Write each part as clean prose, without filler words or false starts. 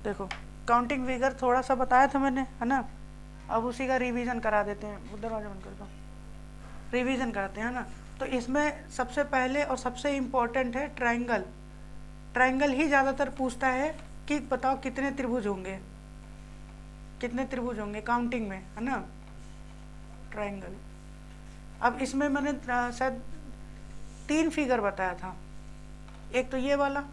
देखो counting figure थोड़ा सा बताया था मैंने, है ना। अब उसी का रिवीजन करा देते हैं, दरवाजा बंद कर दो, रिवीजन करते हैं ना। तो इसमें सबसे पहले और सबसे इम्पोर्टेंट है ट्रायंगल। ट्रायंगल ही ज़्यादातर पूछता है कि बताओ कितने त्रिभुज होंगे, कितने त्रिभुज होंगे काउंटिंग में, है ना, ट्रायंगल। अब इसमें मैंने शायद 3 फिगर बताया था। एक तो ये वाला,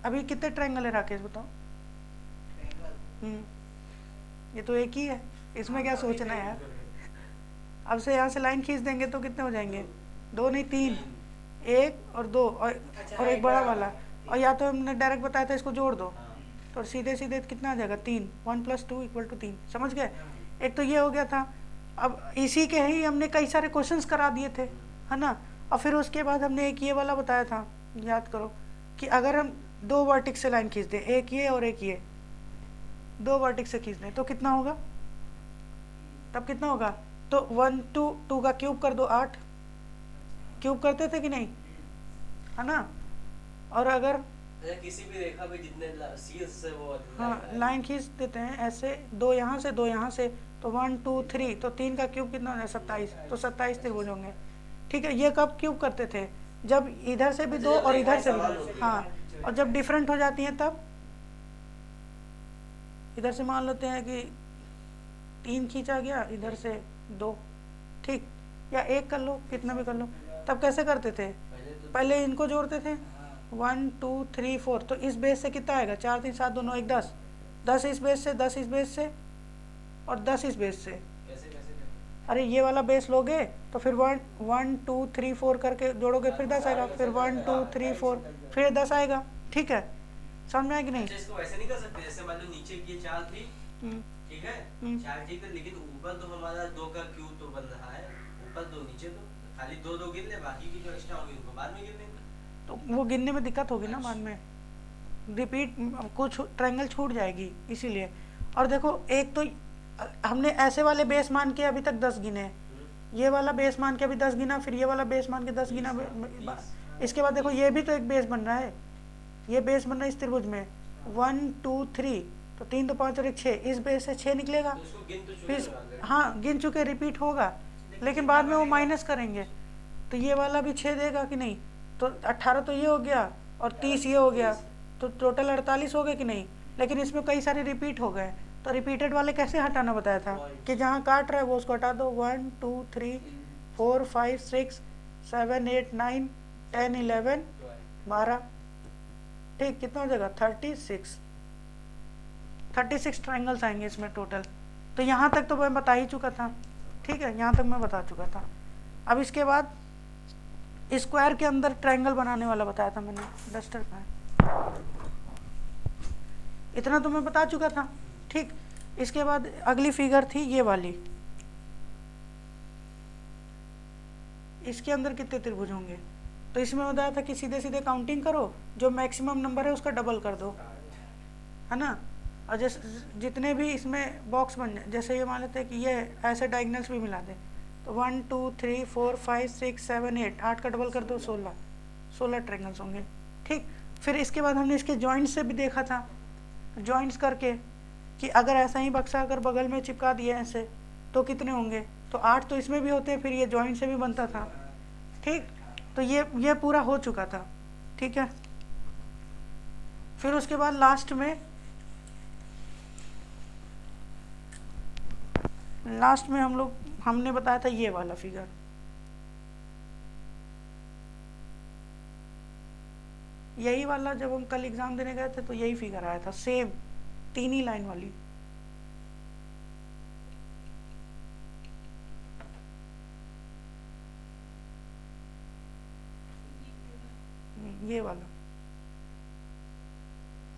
अभी कितने ट्रायंगल है राकेश बताओ? ये तो एक ही है, इसमें क्या सोचना है यार। अब से यहाँ से लाइन खींच देंगे तो कितने हो जाएंगे? 2 नहीं 3, 1 और 2 और एक बड़ा वाला। और या तो हमने डायरेक्ट बताया था इसको जोड़ दो, तो सीधे सीधे कितना आ जाएगा 3, 1 + 2 = 3। समझ गए? एक तो ये हो गया था। अब इसी के ही हमने कई सारे क्वेश्चंस करा दिए थे, है ना। और फिर उसके बाद हमने एक ये वाला बताया था, याद करो, कि अगर हम 2 वर्टेक्स से लाइन खींच दें, एक ये और एक ये, 2 वर्टेक्स से खींच दें तो कितना होगा? तब कितना होगा? तो 1 2 का क्यूब कर दो, 8 क्यूब करते थे कि नहीं, है ना। और अगर किसी भी रेखा पे जितने से वो लाइन खींच देते हैं ऐसे, 2 यहाँ से 2 यहाँ से, तो 1 2 3, तो 3 का क्यूब कितना हो जाए? 27। तो 27 त्रिभुज होंगे। ठीक है, ये कब क्यूब करते थे? जब इधर से भी 2 और इधर से भी 2, हाँ। और जब डिफरेंट हो जाती हैं तब इधर से मान लेते हैं कि 3 खींचा गया, इधर से 2, ठीक, या 1 कर लो, कितना भी कर लो। तब कैसे करते थे? पहले इनको जोड़ते थे, 1 2 3 4, तो इस बेस से कितना आएगा? 4 3 7 2 9 1 10, 10 इस बेस से, 10 इस बेस से और 10 इस बेस से। अरे ये वाला बेस लोगे तो फिर 1 2 3 4 करके जोड़ोगे, फिर 10 आएगा, फिर 1 2 3 4, फिर 10 आएगा। ठीक है, समझ में आया कि नहीं? इसको ऐसे नहीं कर सकते, जैसे मान लो नीचे की 4 थी, ठीक है, 4 ठीक है, लेकिन ऊपर तो हमारा 2 का क्यूब तो बन रहा है, ऊपर 2 नीचे 2, खाली 2 2 गिन ले, बाकी की जो एक्स्ट्रा होगी उनको बाद में गिन लेंगे। तो वो गिनने में दिक्कत होगी ना, बाद में रिपीट कुछ ट्रायंगल छूट जाएगी, इसीलिए। और देखो एक तो हमने ऐसे वाले बेस मान के अभी तक 10 गिने, ये वाला बेस मान के अभी 10 गिना, फिर ये वाला बेस मान के 10 गिना। इसके बाद देखो ये भी तो एक बेस बन रहा है, ये बेस बन रहा है इस त्रिभुज में, 1 2 3, तो 3 तो 5 और 1 6, इस बेस से 6 निकलेगा। फिर हाँ गिन चुके, रिपीट होगा, लेकिन बाद में वो माइनस करेंगे, तो ये वाला भी 6 देगा कि नहीं। तो 18 तो ये हो गया और 30 ये हो गया, तो टोटल 48 हो गए कि नहीं। लेकिन इसमें कई सारे रिपीट हो गए, तो रिपीटेड वाले कैसे हटाना बताया था कि जहाँ काट रहा है वो उसको हटा दो। 1 2 3 4 5 6 7 8 9 10 11 12, ठीक, कितना हो जाएगा? 36 ट्रायंगल्स आएंगे इसमें टोटल। तो यहाँ तक तो मैं बता ही चुका था, ठीक है, यहाँ तक मैं बता चुका था। अब इसके बाद स्क्वायर के अंदर ट्रायंगल बनाने वाला बताया था मैंने, डस्टर का, इतना तो मैं बता चुका था, ठीक। इसके बाद अगली फिगर थी ये वाली, इसके अंदर कितने त्रिभुज होंगे? तो इसमें बताया था कि सीधे सीधे काउंटिंग करो, जो मैक्सिमम नंबर है उसका डबल कर दो, है ना। और जैसे जितने भी इसमें बॉक्स बन जाए, जैसे ये मान लेते हैं कि ये ऐसे डायगनल्स भी मिला दे, तो 1 2 3 4 5 6 7 8, 8 का डबल कर दो, 16 ट्रायंगल्स होंगे, ठीक। फिर इसके बाद हमने इसके जॉइंट्स से भी देखा था, जॉइंट्स करके कि अगर ऐसा ही बक्सा अगर बगल में चिपका दिया ऐसे तो कितने होंगे? तो 8 तो इसमें भी होते हैं, फिर ये जॉइंट से भी बनता था, ठीक। तो ये पूरा हो चुका था, ठीक है। फिर उसके बाद लास्ट में हमने बताया था ये वाला फिगर, यही वाला जब हम कल एग्जाम देने गए थे तो यही फिगर आया था, सेम 3 ही लाइन वाली। ये वाला,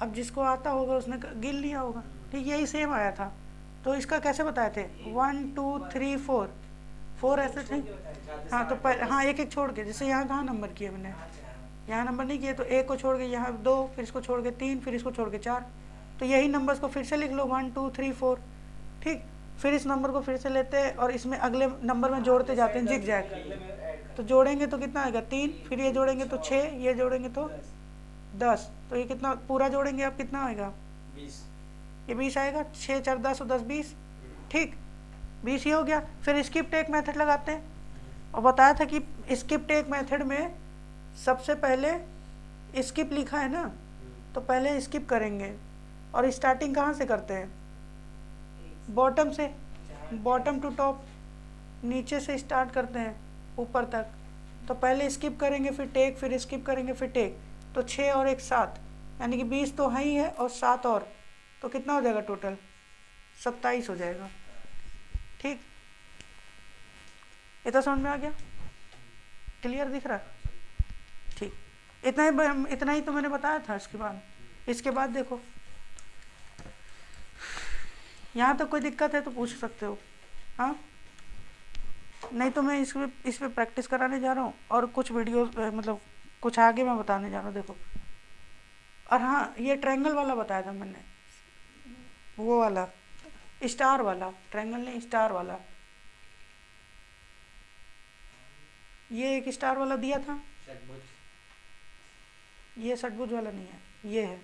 अब जिसको आता होगा उसने गिन लिया होगा, ठीक, यही सेम आया था। तो इसका कैसे बताए थे? 1 2 3 4 ऐसे थे, हाँ। तो हाँ एक एक छोड़ के, जैसे यहाँ कहाँ नंबर किए मैंने, यहाँ नंबर नहीं किए, तो एक को छोड़ के यहाँ 2, फिर इसको छोड़ के 3, फिर इसको छोड़ के 4, तो यही नंबर्स को फिर से लिख लो 1 2 3 4, ठीक। फिर इस नंबर को फिर से लेते हैं और इसमें अगले नंबर में जोड़ते जाते हैं जिग-जैग, तो जोड़ेंगे तो कितना आएगा? 3, फिर ये जोड़ेंगे तो 6, ये जोड़ेंगे तो 10, तो ये कितना पूरा जोड़ेंगे आप, कितना आएगा? 20। ये 20 आएगा। 6 4 10 और 10 20, ठीक, 20 ही हो गया। फिर स्किप टेक मेथड लगाते हैं, और बताया था कि स्किप टेक मेथड में सबसे पहले स्किप लिखा है ना, तो पहले स्किप करेंगे। और स्टार्टिंग कहाँ से करते हैं? बॉटम से, बॉटम टू टॉप, नीचे से स्टार्ट करते हैं ऊपर तक। तो पहले स्किप करेंगे, फिर टेक, फिर स्किप करेंगे, फिर टेक। तो 6 और 1 7, यानी कि 20 तो है ही है, और 7 और, तो कितना हो जाएगा टोटल? 27 हो जाएगा। ठीक, इतना समझ में आ गया? क्लियर दिख रहा है? ठीक, इतना ही तो मैंने बताया था। इसके बाद देखो, यहाँ तक कोई दिक्कत है तो पूछ सकते हो, हाँ? नहीं तो मैं इस पे प्रैक्टिस कराने जा रहा हूँ, और कुछ वीडियो मतलब कुछ आगे मैं बताने जा रहा हूँ, देखो। और हाँ, ये ट्रायंगल वाला बताया था मैंने, वो वाला स्टार वाला, ट्रायंगल नहीं, स्टार वाला। ये एक स्टार वाला दिया था, ये षटभुज वाला नहीं है, ये है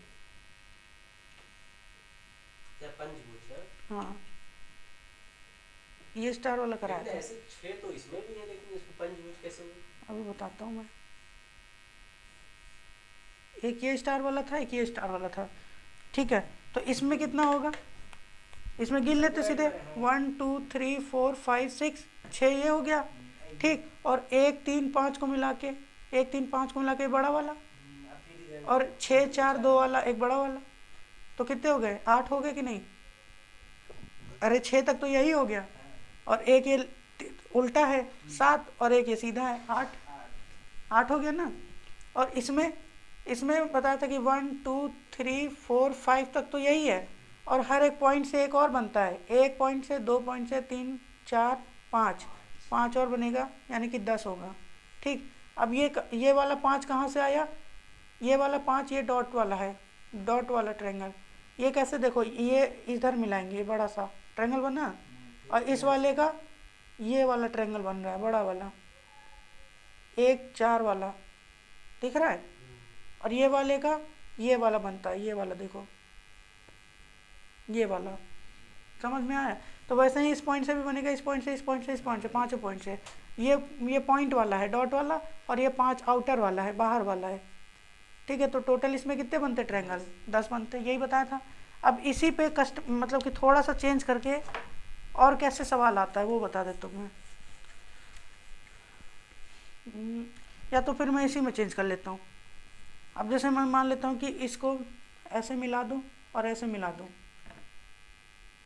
पंचभुज है। हाँ, ये स्टार वाला कराया था। ऐसे 6 तो इसमें भी है, लेकिन इसको पंचभुज कैसे हुआ? अभी बताता हूँ मैं। एक ये स्टार वाला था, एक ये स्टार वाला था, ठीक है। तो इसमें कितना होगा? इसमें गिन लेते सीधे, 1 2 3 4 5 6, 6 ये हो गया, ठीक। और 1 3 5 को मिला के, 1 3 5 को मिला के बड़ा वाला, और 6 4 2 वाला एक बड़ा वाला, तो कितने हो गए? 8 हो गए कि नहीं? अरे 6 तक तो यही हो गया, और एक ये उल्टा है 7, और एक ये सीधा है 8, 8 हो गया ना। और इसमें बताया था कि 1 2 3 4 5 तक तो यही है, और हर एक पॉइंट से एक और बनता है, एक पॉइंट से, 2 पॉइंट से, 3 4 5, 5 और बनेगा, यानी कि 10 होगा, ठीक। अब ये वाला 5 कहाँ से आया? ये वाला 5 ये डॉट वाला है, डॉट वाला ट्रायंगल। ये कैसे? देखो, ये इधर मिलाएंगे, ये बड़ा सा ट्रायंगल बना, और इस वाले का ये वाला ट्रायंगल बन रहा है, बड़ा वाला 1 4 वाला, दिख रहा है? और ये वाले का ये वाला बनता है, ये वाला देखो, ये वाला, समझ में आया? तो वैसे ही इस पॉइंट से भी बनेगा, इस पॉइंट से, इस पॉइंट से, इस पॉइंट से, 5 पॉइंट से। ये पॉइंट वाला है, डॉट वाला, और ये 5 आउटर वाला है, बाहर वाला है, ठीक है। तो टोटल इसमें कितने बनते ट्रायंगल? 10 बनते, यही बताया था। अब इसी पे मतलब कि थोड़ा सा चेंज करके और कैसे सवाल आता है वो बता देता हूँ मैं, या तो फिर मैं इसी में चेंज कर लेता हूँ। अब जैसे मैं मान लेता हूँ कि इसको ऐसे मिला दूँ और ऐसे मिला दूँ,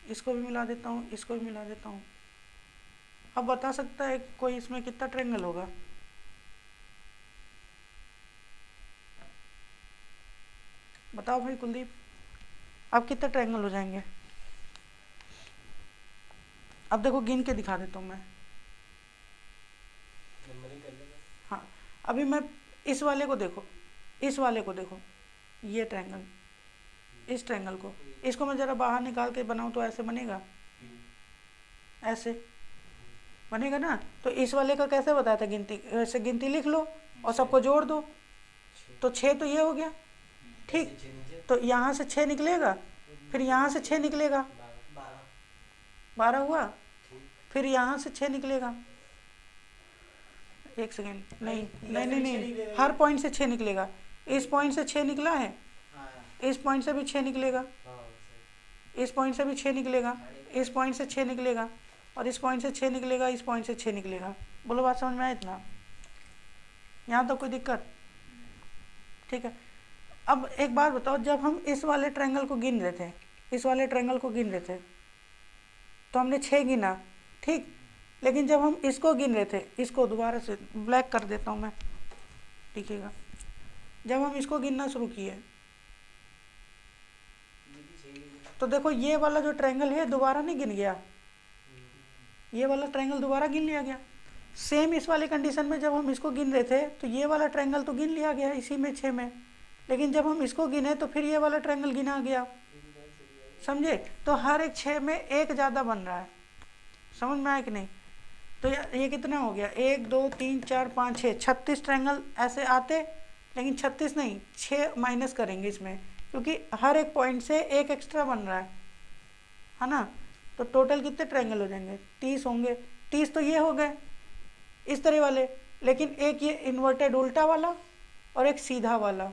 इसको भी मिला देता हूँ, इसको भी मिला देता हूँ। अब बता सकता है कोई इसमें कितना ट्रायंगल होगा? बताओ भाई कुलदीप, अब कितने ट्रायंगल हो जाएंगे? अब देखो गिन के दिखा देता हूँ मैं। हाँ, अभी मैं इस वाले को देखो, इस वाले को देखो, ये ट्रायंगल, इस ट्रायंगल को, इसको मैं ज़रा बाहर निकाल के बनाऊँ तो ऐसे बनेगा, ऐसे बनेगा ना। तो इस वाले का कैसे बताया था? गिनती, ऐसे गिनती लिख लो और सबको जोड़ दो, तो 6 तो ये हो गया, ठीक। तो यहाँ से 6 निकलेगा, फिर यहाँ से 6 निकलेगा, 12 हुआ, फिर यहाँ से 6 निकलेगा, एक सेकेंड, नहीं, हर पॉइंट से 6 निकलेगा। इस पॉइंट से 6 निकला है, इस पॉइंट से भी 6 निकलेगा, इस पॉइंट से भी 6 निकलेगा, इस पॉइंट से 6 निकलेगा, और इस पॉइंट से 6 निकलेगा, इस पॉइंट से 6 निकलेगा। बोलो बात समझ में आया इतना? यहाँ तो कोई दिक्कत? ठीक है। अब एक बात बताओ, जब हम इस वाले ट्रायंगल को गिन रहे थे, इस वाले ट्रायंगल को गिन रहे थे, तो हमने 6 गिना, ठीक। लेकिन जब हम इसको गिन रहे थे, इसको दोबारा से ब्लैक कर देता हूँ मैं, दिखेगा। जब हम इसको गिनना शुरू किए तो देखो ये वाला जो ट्रायंगल है दोबारा नहीं गिन गया, ये वाला ट्रायंगल दोबारा गिन लिया गया। सेम इस वाले कंडीशन में जब हम इसको गिन रहे थे तो ये वाला ट्रायंगल तो गिन लिया गया इसी में 6 में, लेकिन जब हम इसको गिने तो फिर ये वाला ट्रायंगल गिना गया, समझे? तो हर एक 6 में एक ज़्यादा बन रहा है, समझ में आया कि नहीं? तो ये कितना हो गया? 1 2 3 4 5 6, 36 ट्रायंगल ऐसे आते, लेकिन 36 नहीं, 6 माइनस करेंगे इसमें, क्योंकि हर एक पॉइंट से एक एक्स्ट्रा बन रहा है ना। तो टोटल कितने ट्रायंगल हो जाएंगे? 30 होंगे। 30 तो ये हो गए इस तरह वाले, लेकिन एक ये इन्वर्टेड उल्टा वाला और एक सीधा वाला,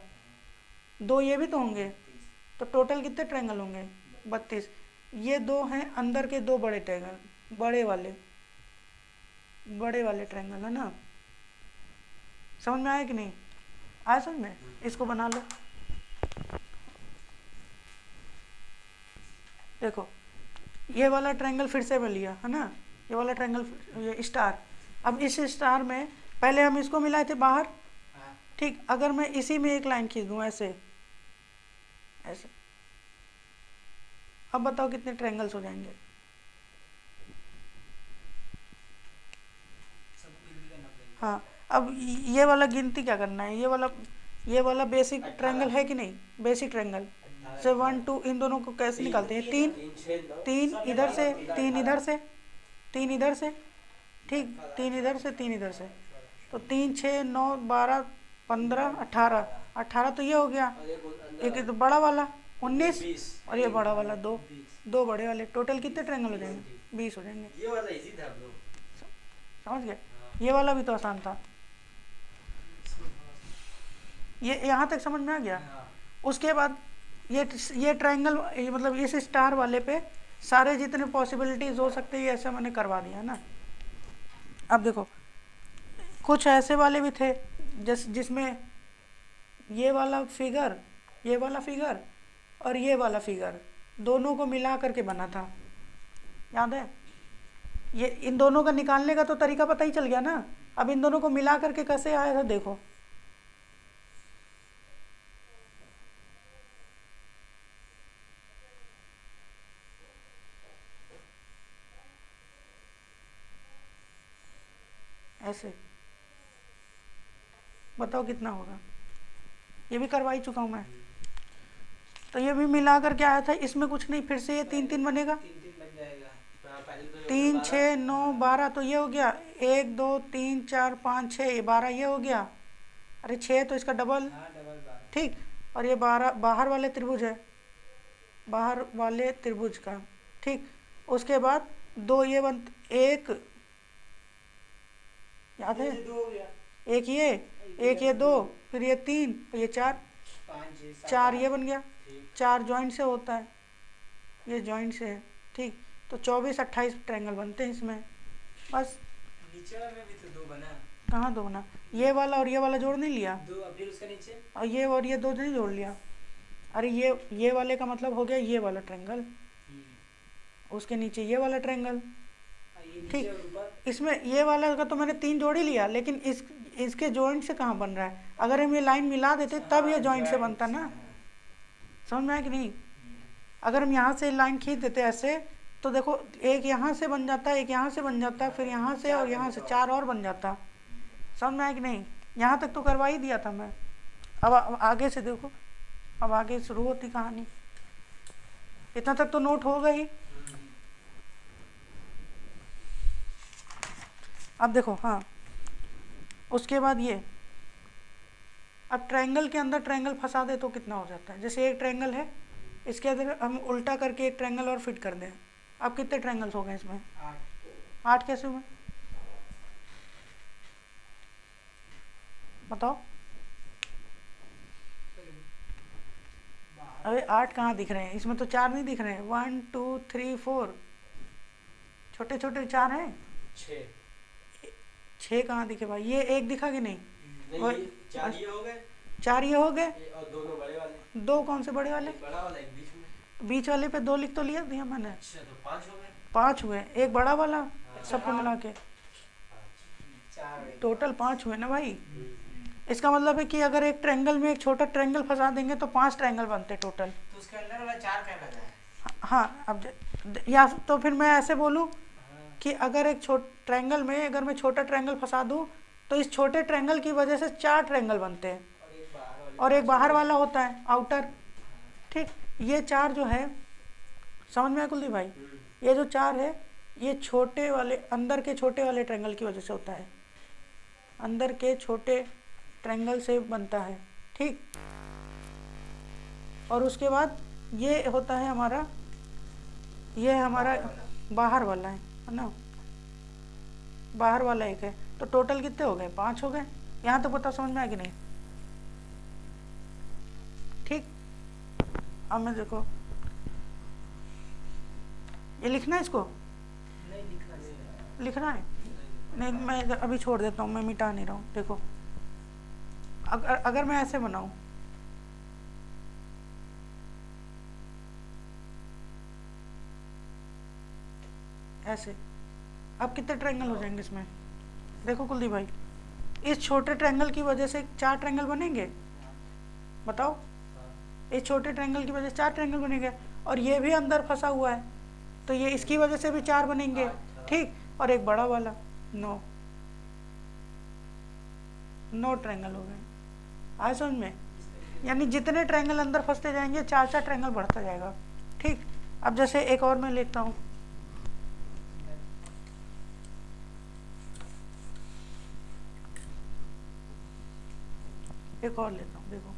2 ये भी तो होंगे। तो टोटल कितने ट्रायंगल होंगे? 32। ये 2 हैं अंदर के 2 बड़े ट्रायंगल, बड़े वाले ट्रायंगल, है ना। समझ में आया कि नहीं आया? समझ में? इसको बना लो। देखो ये वाला ट्रायंगल फिर से मैं लिया, है ना, ये वाला ट्रायंगल, ये स्टार। अब इस स्टार में पहले हम इसको मिलाए थे बाहर, ठीक। अगर मैं इसी में एक लाइन खींच दूँ ऐसे, अब बताओ कितने ट्रायंगल्स हो जाएंगे? हाँ, अब ये वाला गिनती क्या करना है? ये वाला बेसिक ट्रायंगल है कि नहीं? बेसिक ट्रायंगल से 1 2 इन दोनों को कैसे निकालते हैं? 3 इधर से, 3 इधर से, 3 इधर से, ठीक, 3 इधर से, 3 इधर से। तो 3 6 9 12 15 18 तो ये हो गया। एक तो बड़ा वाला 19 और ये बड़ा वाला 2 बड़े वाले। टोटल कितने ट्रायंगल हो जाएंगे? 20 हो जाएंगे। ये वाला इजी था ब्रो, समझ गए? ये वाला भी तो आसान था। ये यहाँ तक समझ में आ गया? उसके बाद ये ट्रायंगल, मतलब इस स्टार वाले पे सारे जितने पॉसिबिलिटीज हो सकते हैं ऐसा मैंने करवा दिया ना। अब देखो कुछ ऐसे वाले भी थे जिसमें ये वाला फिगर और ये वाला फिगर दोनों को मिला करके बना था, याद है? ये इन दोनों का निकालने का तो तरीका पता ही चल गया ना। अब इन दोनों को मिला करके कैसे आया था देखो। ऐसे बताओ कितना होगा? ये भी करवा ही चुका हूँ मैं। तो ये भी मिला कर के आया था, इसमें कुछ नहीं, फिर से ये 3 3 बनेगा, 3 6 9 12 तो ये हो गया 1 2 3 4 5 6 ये 12 ये हो गया। अरे 6 तो इसका डबल, ठीक। और ये 12 बाहर वाले त्रिभुज है, बाहर वाले त्रिभुज का, ठीक। उसके बाद 2 ये बन, 1 याद है, एक ये 2, फिर ये 3, फिर ये 4 ये बन गया। 4 जॉइंट से होता है, ये जॉइंट से है, ठीक। तो 24 28 ट्रायंगल बनते हैं इसमें, बस। नीचे वाले में भी तो 2 बना। कहाँ 2 बना? ये वाला और ये वाला जोड़ नहीं लिया? 2, अब फिर उसका नीचे और ये 2 नहीं जोड़ लिया? अरे ये वाले का मतलब हो गया ये वाला ट्रायंगल, उसके नीचे ये वाला ट्रायंगल, ठीक। इसमें ये वाला का तो मैंने 3 जोड़ ही लिया, लेकिन इसके जॉइंट से कहाँ बन रहा है? अगर हम ये लाइन मिला देते तब ये जॉइंट से बनता ना। समझ में आया कि नहीं? अगर हम यहाँ से लाइन खींच देते ऐसे, तो देखो एक यहाँ से बन जाता है, एक यहाँ से बन जाता है, फिर यहाँ से और यहाँ से 4 और बन जाता। समझ में आया कि नहीं? यहाँ तक तो करवा ही दिया था मैं। अब आगे से देखो, अब आगे शुरू होती कहानी। इतना तक तो नोट हो गई। अब देखो, हाँ, उसके बाद ये, अब ट्रायंगल के अंदर ट्रायंगल फंसा दे तो कितना हो जाता है? जैसे एक ट्रायंगल है, इसके अंदर हम उल्टा करके एक ट्रायंगल और फिट कर दें। अब कितने ट्रायंगल्स हो गए इसमें? 8 कैसे हुए बताओ? अरे 8 कहाँ दिख रहे हैं इसमें? तो 4 नहीं दिख रहे हैं। 1 2 3 4 छोटे छोटे 4 हैं। 6 कहाँ दिखे भाई? ये एक दिखा कि नहीं? 4 ये हो गए, 4 ये हो गए, और दोनों बड़े वाले। 2 कौन से बड़े वाले? बड़ा वाला एक बीच में, बीच वाले पे 2 लिख तो लिया दिया मैंने। अच्छा, तो 5 हो गए। 5 हुए, एक बड़ा वाला, सबको मिला के टोटल 5 हुए ना भाई। इसका मतलब है कि अगर एक ट्रायंगल में एक छोटा ट्रायंगल फंसा देंगे तो 5 ट्रायंगल बनते टोटल। तो उसके अंदर वाला 4 क्या लगा है? हाँ, अब या तो फिर मैं ऐसे बोलूँ कि अगर एक ट्रायंगल में अगर मैं छोटा ट्रायंगल फंसा दूँ तो इस छोटे ट्रायंगल की वजह से 4 ट्रायंगल बनते हैं, और एक बाहर वाला होता है आउटर, ठीक। ये 4 जो है, समझ में आया कुलदीप भाई? ये जो 4 है ये छोटे वाले, अंदर के छोटे वाले ट्रायंगल की वजह से होता है, अंदर के छोटे ट्रायंगल से बनता है, ठीक। और उसके बाद ये होता है हमारा, ये हमारा बाहर वाला है ना, बाहर वाला एक है। तो टोटल कितने हो गए? 5 हो गए। यहाँ तो पता समझ में आया कि नहीं? ठीक। अब मैं देखो, ये लिखना है इसको? नहीं लिखना लिखना है? नहीं, मैं अभी छोड़ देता हूँ, मैं मिटा नहीं रहा हूँ। देखो अगर मैं ऐसे बनाऊँ, ऐसे, अब कितने ट्रायंगल हो जाएंगे इसमें? देखो कुलदीप भाई, इस छोटे ट्रायंगल की वजह से 4 ट्रायंगल बनेंगे, बताओ। इस छोटे ट्रायंगल की वजह से 4 ट्रायंगल बनेंगे, और ये भी अंदर फंसा हुआ है, तो ये इसकी वजह से भी 4 बनेंगे। ठीक। और एक बड़ा वाला 9 ट्रायंगल हो गए। आए समझ में? यानी जितने ट्रायंगल अंदर फंसते जाएंगे 4 ट्रायंगल बढ़ता जाएगा। ठीक। अब जैसे एक और मैं लेता हूँ, एक और लेता हूँ। देखो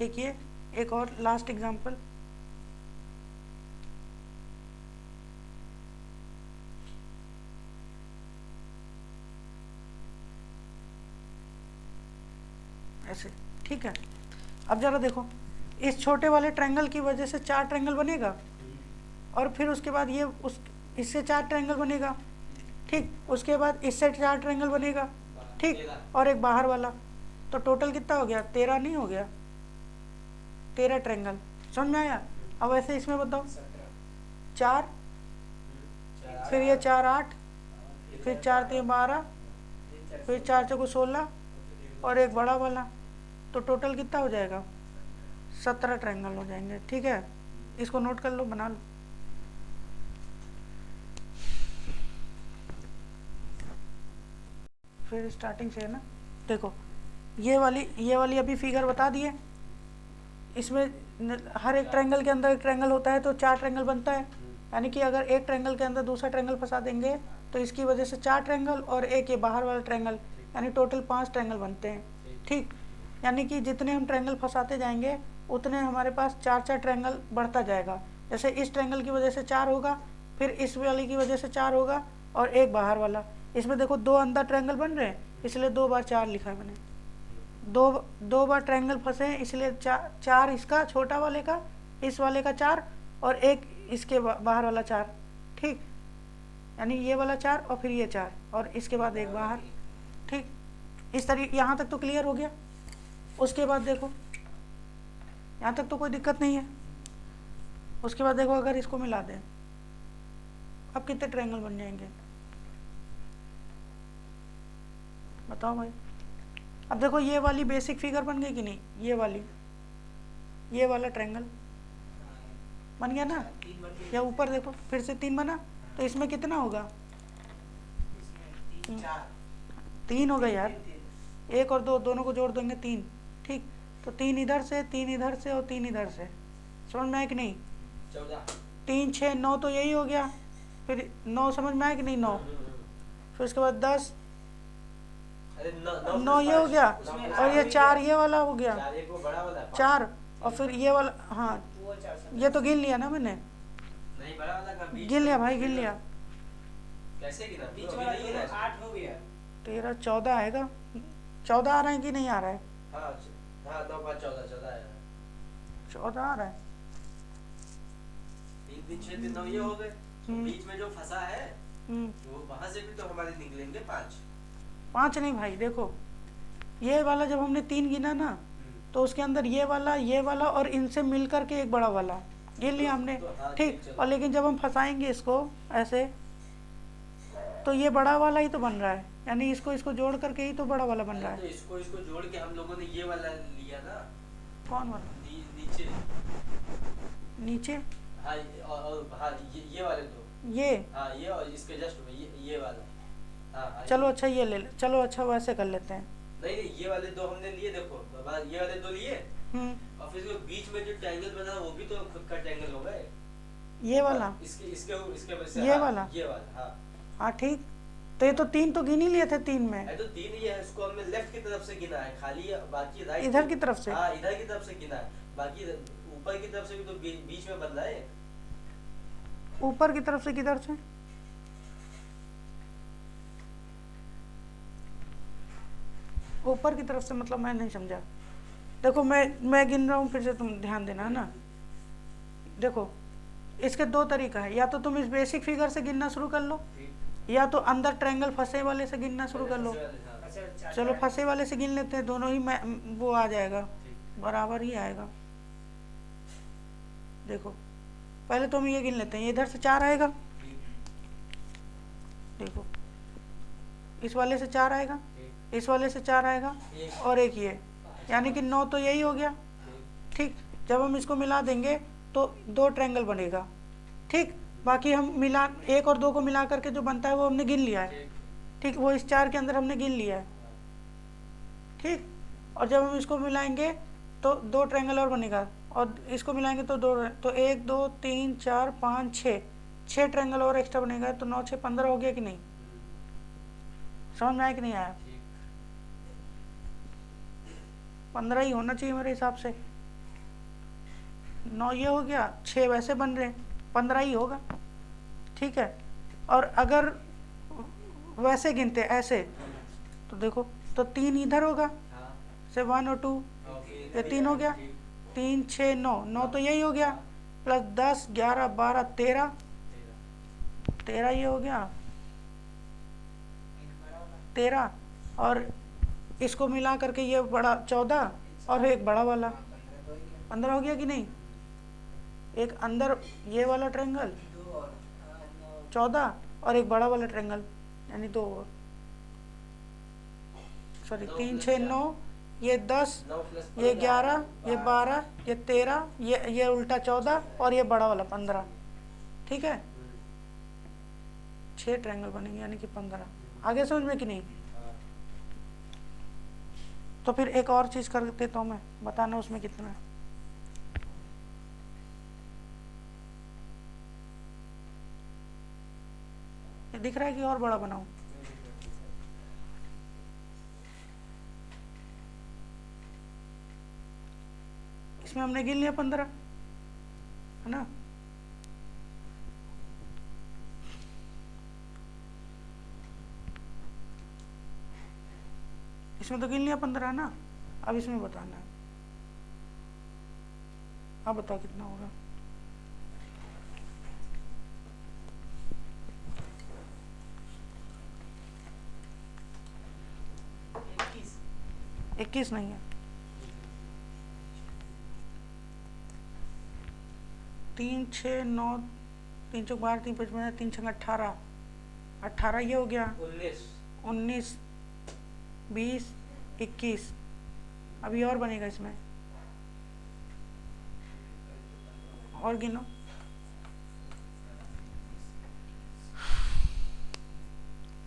एक ये, एक और लास्ट एग्जांपल। ऐसे। ठीक है। अब जरा देखो, इस छोटे वाले ट्रायंगल की वजह से 4 ट्रायंगल बनेगा, और फिर उसके बाद ये इससे 4 ट्रायंगल बनेगा। ठीक। उसके बाद इससे 4 ट्रायंगल बनेगा। ठीक। और एक बाहर वाला, तो टोटल कितना हो गया? 13 नहीं हो गया? 13 ट्रायंगल। समझ में आया? अब ऐसे इसमें बताओ, 4, फिर ये 4 8, फिर 4 3 12, फिर 4 चौको 16, और एक बड़ा वाला, तो टोटल कितना हो जाएगा? 17 ट्रायंगल हो जाएंगे। ठीक है, इसको नोट कर लो, बना लो। फिर स्टार्टिंग से है ना, देखो ये वाली अभी फिगर बता दिए। इसमें हर एक ट्रायंगल के अंदर एक ट्रायंगल होता है, तो 4 ट्रायंगल बनता है। यानी कि अगर एक ट्रायंगल के अंदर दूसरा ट्रायंगल फंसा देंगे तो इसकी वजह से 4 ट्रायंगल, और एक ये बाहर वाला ट्रायंगल, यानी टोटल 5 ट्रायंगल बनते हैं। ठीक। यानी कि जितने हम ट्रायंगल फंसाते जाएंगे उतने हमारे पास 4 ट्रायंगल बढ़ता जाएगा। जैसे इस ट्रायंगल की वजह से 4 होगा, फिर इस वाले की वजह से 4 होगा, और एक बाहर वाला। इसमें देखो 2 अंदर ट्रायंगल बन रहे हैं, इसलिए 2 बार 4 लिखा है मैंने। दो बार ट्रायंगल फंसे हैं, इसलिए 4 इसका छोटा वाले का, इस वाले का 4, और एक इसके बाहर वाला 4। ठीक। यानी ये वाला 4, और फिर ये 4, और इसके बाद एक बाहर। ठीक। इस तरीके, यहाँ तक तो क्लियर हो गया। उसके बाद देखो, यहाँ तक तो कोई दिक्कत नहीं है। उसके बाद देखो, अगर इसको मिला दें, अब कितने ट्रायंगल बन जाएंगे? बताओ भाई। अब देखो, ये वाली बेसिक फिगर बन गई कि नहीं? ये वाला ट्रायंगल बन गया ना? या ऊपर देखो, फिर से 3 बना, तो इसमें कितना होगा? 3 होगा यार। 1 और 2 दोनों को जोड़ देंगे 3। ठीक। तो 3 इधर से, 3 इधर से, और 3 इधर से। समझ में आया कि नहीं? 3 6 9, तो यही हो गया। फिर 9 समझ में आया कि नहीं? 9, फिर उसके बाद 10, 9 ये हो गया, और ये 4 ये वाला हो गया, 4, और फिर ये वाला। हाँ, ये तो गिन लिया ना मैंने। नहीं, बड़ा वाला का बीच गिन लिया भाई, गिन लिया। कैसे गिना? बीच वाला 8 हो गया। 13 14 आएगा। 14 आ रहा है कि नहीं आ रहा है? हाँ हाँ, 9 5 14 आया। 14 आ रहा है। 3 3 6 3 9 ये हो गए। बीच में जो फंसा है वो वहां से भी तो हमारे निकलेंगे 5। 5 नहीं भाई, देखो ये वाला जब हमने 3 गिना ना, तो उसके अंदर ये वाला और इनसे मिल करके एक बड़ा वाला गिन लिया हमने। ठीक। और लेकिन जब हम फंसाएंगे इसको ऐसे, तो ये बड़ा वाला ही तो बन रहा है, यानी इसको जोड़ करके ही तो बड़ा वाला बन रहा है। तो इसको जोड़ के हम लोगों ने ये वाला लिया ना। कौन वाला? नीचे नीचे। हाँ, और हाँ, ये वाले दो। ये हाँ, ये और इसके जस्ट ये वाला। हाँ, चलो अच्छा, ये ले चलो अच्छा, वैसे कर लेते हैं। नहीं, ये वाले 2 हमने लिए। देखो, ये वाले 2 लिए, और फिर बीच में जो ट्रायंगल बना वो भी तो खुद का ट्रायंगल हो गए। ये वाला, इसके इसके वजह से, ये हाँ, वाला, ये वाला, हाँ हाँ ठीक। तो ये तो 3 तो गिन ही लिए थे 3 में। है, तो 3 ही है, इसको हमने लेफ्ट की तरफ से गिना है खाली, बाकी राइट इधर की तरफ से, हाँ इधर की तरफ से गिना है, बाकी ऊपर की तरफ से भी तो बीच में बदला है। ऊपर की तरफ से किधर से? ऊपर की तरफ से मतलब मैं नहीं समझा। देखो मैं गिन रहा हूँ, फिर से तुम ध्यान देना है ना। देखो इसके 2 तरीका है, या तो तुम इस बेसिक फिगर से गिनना शुरू कर लो, या तो अंदर ट्रायंगल फंसे वाले से गिनना शुरू कर लो। चलो फंसे वाले से गिन लेते हैं, दोनों ही वो आ जाएगा, बराबर ही आएगा। देखो पहले तो हम ये गिन लेते हैं, ये इधर से 4 आएगा, देखो इस वाले से 4 आएगा, इस वाले से 4 आएगा, और एक ये, यानी कि 9 तो यही हो गया। ठीक, जब हम इसको मिला देंगे तो 2 ट्रायंगल बनेगा। ठीक, बाकी हम मिला 1 और 2 को मिला करके जो बनता है वो हमने गिन लिया है। ठीक, वो इस 4 के अंदर हमने गिन लिया है। ठीक, और जब हम इसको मिलाएंगे तो 2 ट्रायंगल और बनेगा, और इसको मिलाएंगे तो 2, तो 1 2 3 4 5 6 ट्रायंगल और एक्स्ट्रा बनेगा। तो 9 6 15 हो गया कि नहीं? समझ में आया कि नहीं आया? 15 ही होना चाहिए मेरे हिसाब से। 9 ये हो गया, 6 वैसे बन रहे, 15 ही होगा। ठीक है, और अगर वैसे गिनते ऐसे तो देखो, तो 3 इधर होगा, से 1 और 2, ये 3 हो गया, 3 6 9, 9 तो यही हो गया, प्लस 10 11 12 13, 13 ये हो गया 13, और इसको मिला करके ये बड़ा 14, और एक बड़ा वाला 15 हो गया कि नहीं? एक अंदर ये वाला ट्रायंगल 14, और एक बड़ा वाला ट्रायंगल, यानी 2, सॉरी 3 6 9, ये 10, ये 11, ये 12, ये 13, ये उल्टा 14, और ये बड़ा वाला 15। ठीक है, 6 ट्रायंगल बनेंगे, यानी कि 15। आगे समझ में कि नहीं? तो फिर एक और चीज कर देता हूँ मैं, बताना उसमें कितना है। ये दिख रहा है कि और बड़ा बनाऊं? इसमें हमने गिन लिया 15, है ना? इसमें तो गिन लिया 15 है ना। अब इसमें बताना है, अब बताओ कितना होगा? 21 नहीं है, 3 6 9, 3 चौक 12 3 55 3 छंग 18, 18 ये हो गया, 19 20 21। अभी और बनेगा इसमें, और गिनो।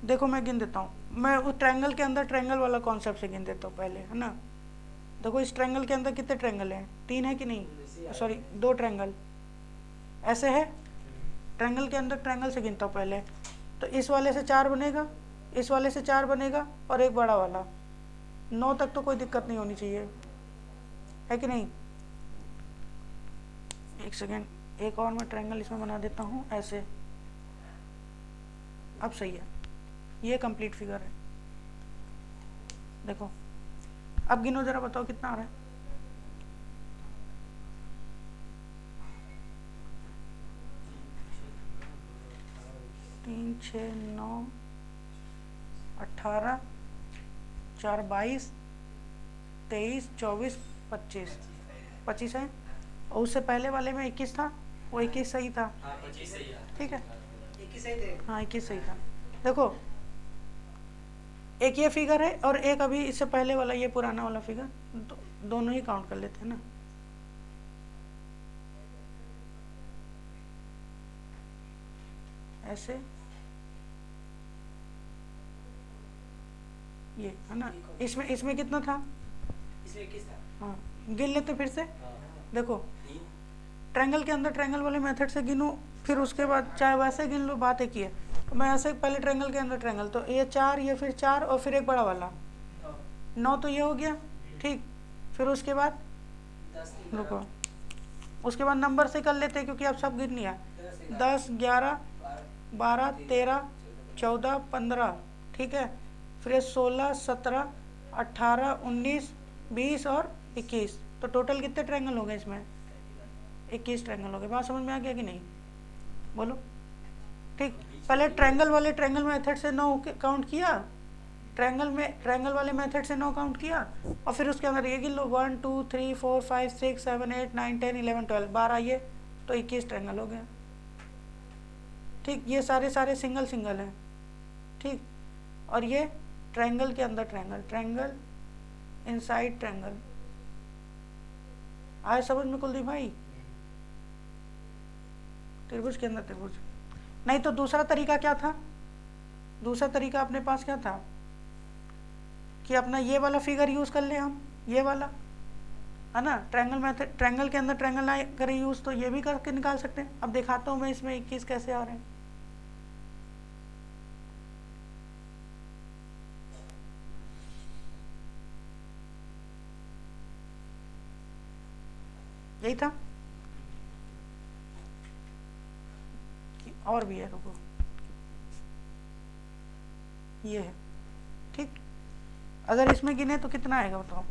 देखो मैं गिन देता हूँ, मैं उस ट्रायंगल के अंदर ट्रायंगल वाला कॉन्सेप्ट से गिन देता हूँ पहले, है ना। देखो इस ट्रायंगल के अंदर कितने ट्रायंगल हैं? 3 है कि नहीं? सॉरी 2 ट्रायंगल ऐसे है। ट्रायंगल के अंदर ट्रायंगल से गिनता हूँ पहले। तो इस वाले से 4 बनेगा, इस वाले से 4 बनेगा, और एक बड़ा वाला। 9 तक तो कोई दिक्कत नहीं होनी चाहिए, है कि नहीं? एक सेकेंड, एक और मैं ट्रायंगल इसमें बना देता हूँ ऐसे। अब सही है, ये कंप्लीट फिगर है। देखो अब गिनो जरा, बताओ कितना आ रहा है? तीन 6 9 18 4 22 23 24 25 25 है। और उससे पहले वाले में 21 था, वो 21 सही था। ठीक है, 21 सही थे। हाँ 21 सही था। देखो एक ये फिगर है, और एक अभी इससे पहले वाला ये पुराना वाला फिगर, दोनों ही काउंट कर लेते हैं ना। ऐसे ये है ना। इसमें कितना था? इसमें 21 था। हाँ गिन लेते फिर से। देखो ट्रायंगल के अंदर ट्रायंगल वाले मेथड से गिनो, फिर उसके बाद चाहे वैसे गिन लो, बात एक ही है। तो मैं ऐसे पहले ट्रायंगल के अंदर ट्रायंगल, तो ये 4, ये फिर 4 और फिर एक बड़ा वाला 9, तो ये हो गया ठीक। फिर उसके बाद रुको, उसके बाद नंबर से कर लेते हैं क्योंकि अब सब गिन लिया। 10, 11, 12, 13, 14, 15, ठीक है। फिर 16, 17, 18, 19, 20 और 21, तो टोटल कितने ट्रायंगल हो गए इसमें? 21 ट्रायंगल हो गए। बात समझ में आ गया कि नहीं? बोलो ठीक। पहले ट्रायंगल वाले ट्रायंगल मेथड से 9 काउंट किया, ट्रायंगल वाले मेथड से 9 काउंट किया, और फिर उसके अंदर ये गिन लो 1 2 3 4 5 6 7 8 9 10 11 12 12, ये तो 21 ट्रायंगल हो गए ठीक। ये सारे सिंगल सिंगल हैं ठीक। और ये ट्रायंगल के अंदर ट्रायंगल, ट्रायंगल इनसाइड ट्रायंगल। आए समझ में कुलदीप भाई? त्रिभुज के अंदर त्रिभुज। नहीं तो दूसरा तरीका क्या था? दूसरा तरीका अपने पास क्या था कि अपना ये वाला फिगर यूज कर ले हम, ये वाला है ना, ट्रायंगल मेथड, ट्रायंगल के अंदर ट्रायंगल ना करें यूज तो ये भी करके निकाल सकते हैं। अब दिखाता हूँ मैं इसमें 21 कैसे आ रहे हैं। यही था और भी है, रुको, ये है ठीक। अगर इसमें गिने तो कितना आएगा बताओ?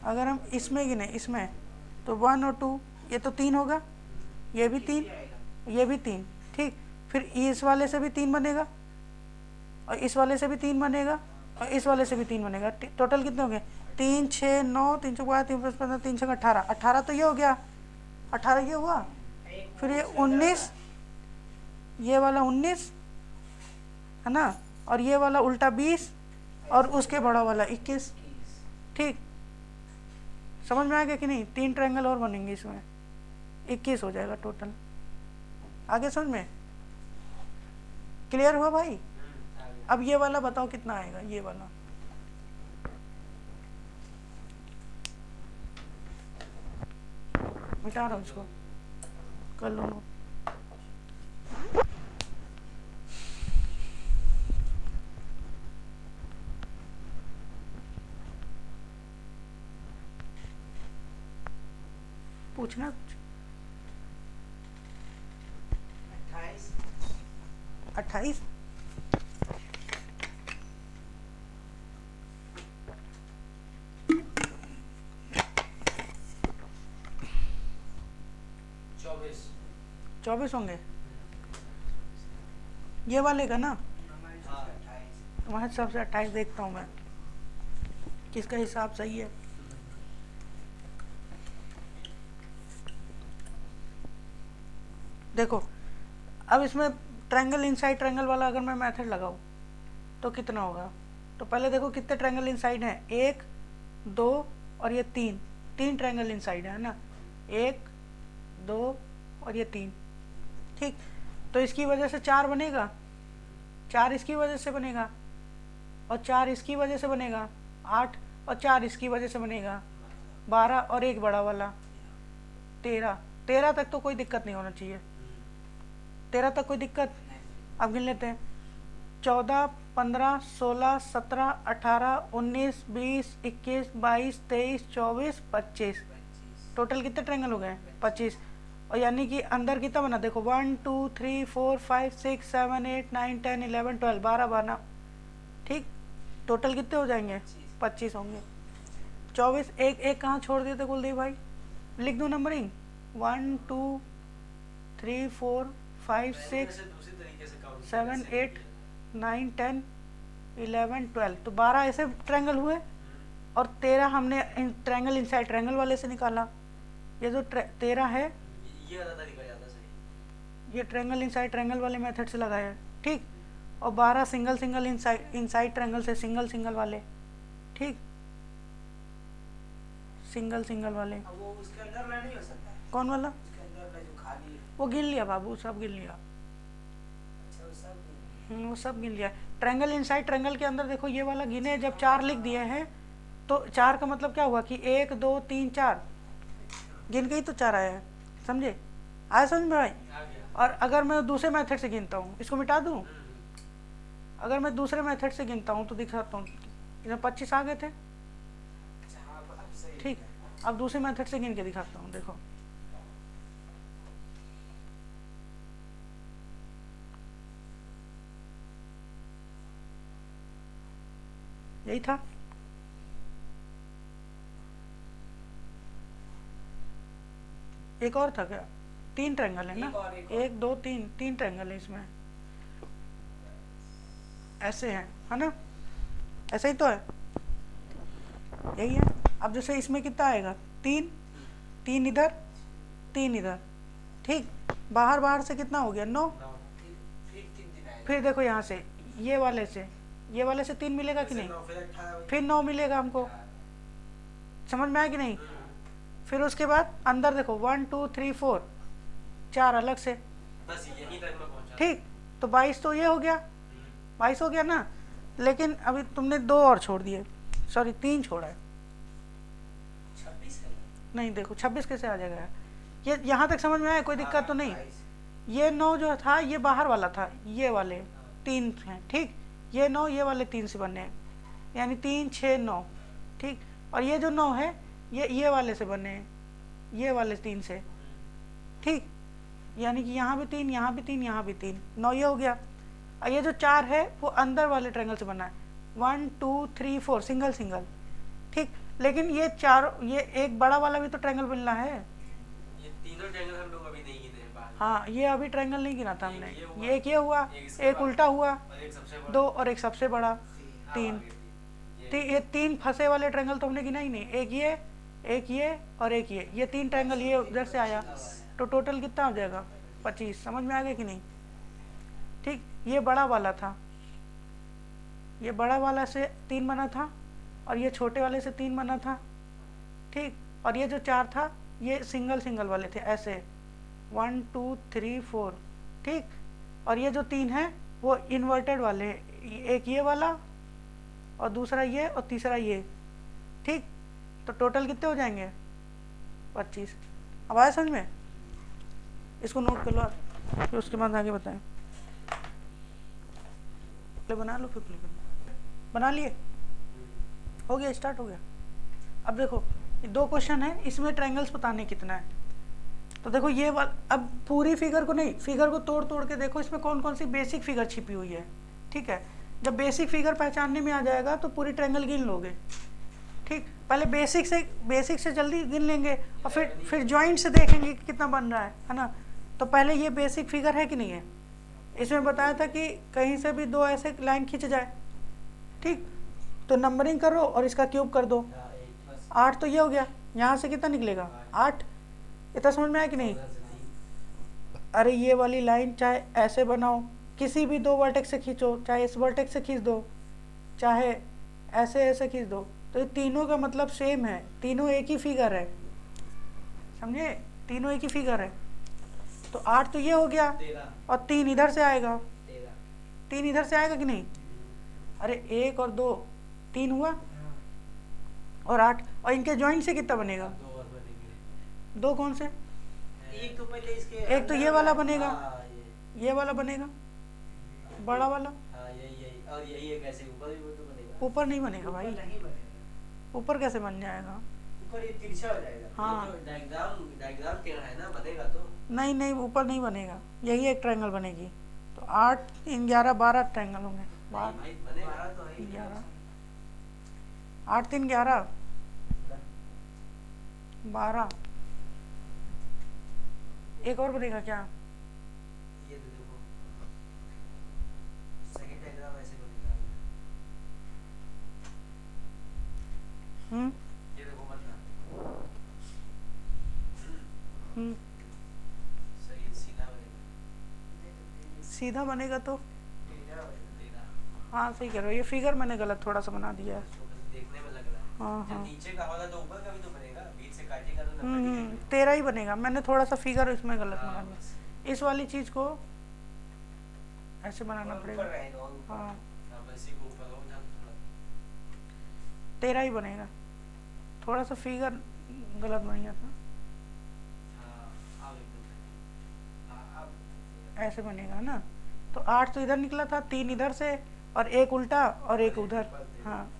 अगर हम इसमें गिने, इसमें तो 1 और 2, ये तो 3 होगा, ये भी 3, ये भी 3 ठीक। फिर इस वाले से भी 3 बनेगा, और इस वाले से भी 3 बनेगा, और इस वाले से भी 3 बनेगा। टोटल कितने हो गए? 3 6 9 3 4 3 5 15 3 6 18, 18 तो ये हो गया, 18 ये हुआ। फिर ये 19, ये वाला 19 है ना, और ये वाला उल्टा 20, और उसके बड़ा वाला 21 ठीक। समझ में आ गया कि नहीं? 3 ट्रायंगल और बनेंगे इसमें, 21 हो जाएगा टोटल। आगे समझ में क्लियर हुआ भाई? अब ये वाला बताओ कितना आएगा? ये वाला मिटा रहा हूँ, इसको कर लो नोट। पूछना कुछ? 28 24 होंगे ये वाले का ना? तुम्हारे हिसाब से 28 देखता हूँ मैं किसका हिसाब सही है। देखो अब इसमें ट्रायंगल इनसाइड ट्रायंगल वाला अगर मैं मेथड लगाऊं तो कितना होगा? तो पहले देखो कितने ट्रायंगल इनसाइड हैं, 1 2 और ये 3 ट्रायंगल इनसाइड है ना, 1 2 और ये 3 ठीक। तो इसकी वजह से 4 बनेगा, 4 इसकी वजह से बनेगा, और 4 इसकी वजह से बनेगा 8, और 4 इसकी वजह से बनेगा 12, और एक बड़ा वाला 13 तक तो कोई दिक्कत नहीं होना चाहिए। 13 तक कोई दिक्कत? अब गिन लेते हैं, 14 15 16 17 18 19 20 21 22 23 24 25, टोटल कितने ट्रायंगल हो गए? 25। और यानी कि अंदर कितना बना? देखो 1 2 3 4 5 6 7 8 9 10 11 12 12 बना ठीक। टोटल कितने हो जाएंगे? 25 होंगे। 24 एक कहाँ छोड़ दिए थे कुलदीप भाई? लिख दो नंबरिंग, 1 2 3 4 5 6 7 8 9 10 11 12, तो 12 ऐसे ट्रायंगल हुए, और 13 हमने ट्रायंगल इनसाइड ट्रायंगल वाले से निकाला। ये जो 13 है ये ट्रायंगल इनसाइड ट्रायंगल वाले मेथड से लगाया है ठीक। और 12 सिंगल सिंगल इनसाइड ट्रायंगल से, सिंगल सिंगल वाले ठीक, सिंगल सिंगल वाले। वो उसके अंदर में नहीं हो सकता है? कौन वाला? उसके अंदर में जो खाली है। वो गिन लिया बाबू, सब गिन लिया। अच्छा वो सब वो सब गिन लिया। ट्रायंगल इनसाइड ट्रायंगल के अंदर देखो ये वाला गिने, जब 4 लिख दिए हैं तो 4 का मतलब क्या हुआ कि 1 2 3 4 गिन के ही तो 4 आया है, समझे? आया समझ में भाई? आ गया। और अगर मैं दूसरे मेथड से गिनता हूँ, इसको मिटा दूँ, अगर मैं दूसरे मेथड से गिनता हूँ तो दिखाता हूँ, इसमें 25 आ गए थे। अच्छा, हाँ, अब सही ठीक, है। अब दूसरे मेथड से गिन के दिखाता हूँ, देखो यही था। एक और था क्या? 3 ट्रायंगल है ना, एक और। 1 2 3, 3 ट्रायंगल है इसमें, ऐसे हैं, है ना, ऐसे ही तो है, यही है। अब जैसे इसमें कितना आएगा, 3, 3 इधर, 3 इधर, ठीक, बाहर बाहर से कितना हो गया, 9। फिर 3 दिन आएगा। फिर देखो यहाँ से ये वाले से 3 मिलेगा कि नहीं, फिर 9 मिलेगा हमको, समझ में आया कि नहीं? फिर उसके बाद अंदर देखो 1 2 3 4, 4 अलग से, बस यहीं तक मैं पहुंचा। ठीक, तो 22 तो ये हो गया, 22 हो गया ना। लेकिन अभी तुमने 2 और छोड़ दिए, सॉरी 3 छोड़ा है। 26 है। नहीं देखो 26 कैसे आ जाएगा, ये यहाँ तक समझ में आया, कोई दिक्कत तो नहीं? 22। ये 9 जो था ये बाहर वाला था, ये वाले 3 हैं, ठीक, ये 9 ये वाले 3 से बने हैं, यानी 3 6 9, ठीक, और ये जो 9 है ये वाले से बने हैं, ये वाले 3 से, ठीक, यानी कि यहाँ भी 3 यहाँ भी 3 यहाँ भी 3, 9 ये हो गया। और ये जो 4 है वो अंदर वाले ट्रायंगल से बना है, 1 2 3 4 सिंगल सिंगल, ठीक, लेकिन ये 4, ये एक बड़ा वाला भी तो ट्रायंगल बनना है। ये तीनों ट्रायंगल हम लोग अभी नहीं गिने हैं बाहर। हाँ, ये अभी ट्रायंगल नहीं गिना था हमने, ये हुआ, ये एक ये हुआ, एक इसके एक बाद, उल्टा हुआ, और एक सबसे बड़ा, 2 और एक सबसे बड़ा, हाँ, 3। ये ये 3 फंसे वाले ट्रायंगल तो हमने गिना ही नहीं, एक ये और एक ये 3 ट्रायंगल ये उधर से आया, तो टोटल कितना हो जाएगा, 25। समझ में आ गया कि नहीं? ठीक, ये बड़ा वाला था, ये बड़ा वाला से 3 बना था, और ये छोटे वाले से 3 बना था, ठीक, और ये जो 4 था ये सिंगल सिंगल वाले थे, ऐसे 1 2 3 4, ठीक, और ये जो 3 है वो इन्वर्टेड वाले हैं, एक ये वाला और दूसरा ये और तीसरा ये, ठीक, तो टोटल कितने हो जाएंगे, 25। अब आया समझ में? इसको नोट कर लो आप, फिर उसके बाद आगे बताएं। प्ले बना लो, फिर प्ले बना लिए, हो गया, स्टार्ट हो गया। अब देखो 2 क्वेश्चन है, इसमें ट्रायंगल्स बताने कितना है, तो देखो ये अब पूरी फिगर को नहीं, फिगर को तोड़ तोड़ के देखो इसमें कौन कौन सी बेसिक फिगर छिपी हुई है, ठीक है। जब बेसिक फिगर पहचानने में आ जाएगा तो पूरी ट्रायंगल गिन लोगे, ठीक, पहले बेसिक से जल्दी गिन लेंगे और फिर जॉइंट से देखेंगे कि कितना बन रहा है ना। तो पहले ये बेसिक फिगर है कि नहीं है, इसमें बताया था कि कहीं से भी 2 ऐसे लाइन खींच जाए, ठीक, तो नंबरिंग करो और इसका क्यूब कर दो, 8 तो ये हो गया, यहाँ से कितना निकलेगा 8। इतना समझ में आया कि नहीं? अरे ये वाली लाइन चाहे ऐसे बनाओ, किसी भी 2 वर्टेक्स से खींचो, चाहे इस वर्टेक्स से खींच दो, चाहे ऐसे ऐसे खींच दो, तो ये तीनों का मतलब सेम है, तीनों एक ही फिगर है, समझे, तीनों एक ही फिगर है। तो 8 तो ये हो गया, और 3 इधर से आएगा, 3 इधर से आएगा कि नहीं? अरे 1 और 2 3 हुआ, और 8, और इनके जॉइंट से कितना बनेगा, 2 कौन से, एक तो पहले इसके, एक तो ये वाला बनेगा, हाँ, ये वाला बनेगा, बड़ा वाला, हाँ, यही और यही एक ऐसे ऊपर भी वो तो बनेगा। ऊपर नहीं बनेगा भाई, नहीं बनेगा, ऊपर कैसे बन जाएगा, ऊपर ये तिरछा हो जाएगा। हाँ, ये तो डायग्राम टेढ़ा है ना, बनेगा तो नहीं नहीं ऊपर नहीं बनेगा, यही एक ट्रायंगल बनेगी, तो 8 3 11 12 ट्रायंगल होंगे, नहीं भाई बनेगा। 12 तो है ही। 11 8 3 11 12, एक और बनेगा क्या, ये तो देखो सेकंड डायग्राम ऐसे बनेगा। ये देखो बनना सही सीधा बनेगा, सीधा बनेगा तो, सीधा हाँ सही कह रहे हो, ये फिगर मैंने गलत थोड़ा सा बना दिया है, देखने में लग रहा है। हाँ जब हाँ, नीचे का होगा तो ऊपर का भी तो बनेगा, बीच से काटेगा तो नंबर दिखेगा। 13 ही बनेगा, मैंने थोड़ा सा फिगर इसमें गलत हाँ, बना बस। दिया, इस वाली चीज को ऐसे बनाना ऊपर पड़ेगा, रहेगा और ऊपर। हाँ अब इसी को ऊपर हो जाए थोड़ा 13 ही बनेगा, थोड़ा सा फिगर गलत बन गया था। हाँ, आओ एकदम ऐसे बनेगा ना। तो 8 तो इधर निकला था, 3 इधर से और एक उल्टा और एक उधर, हाँ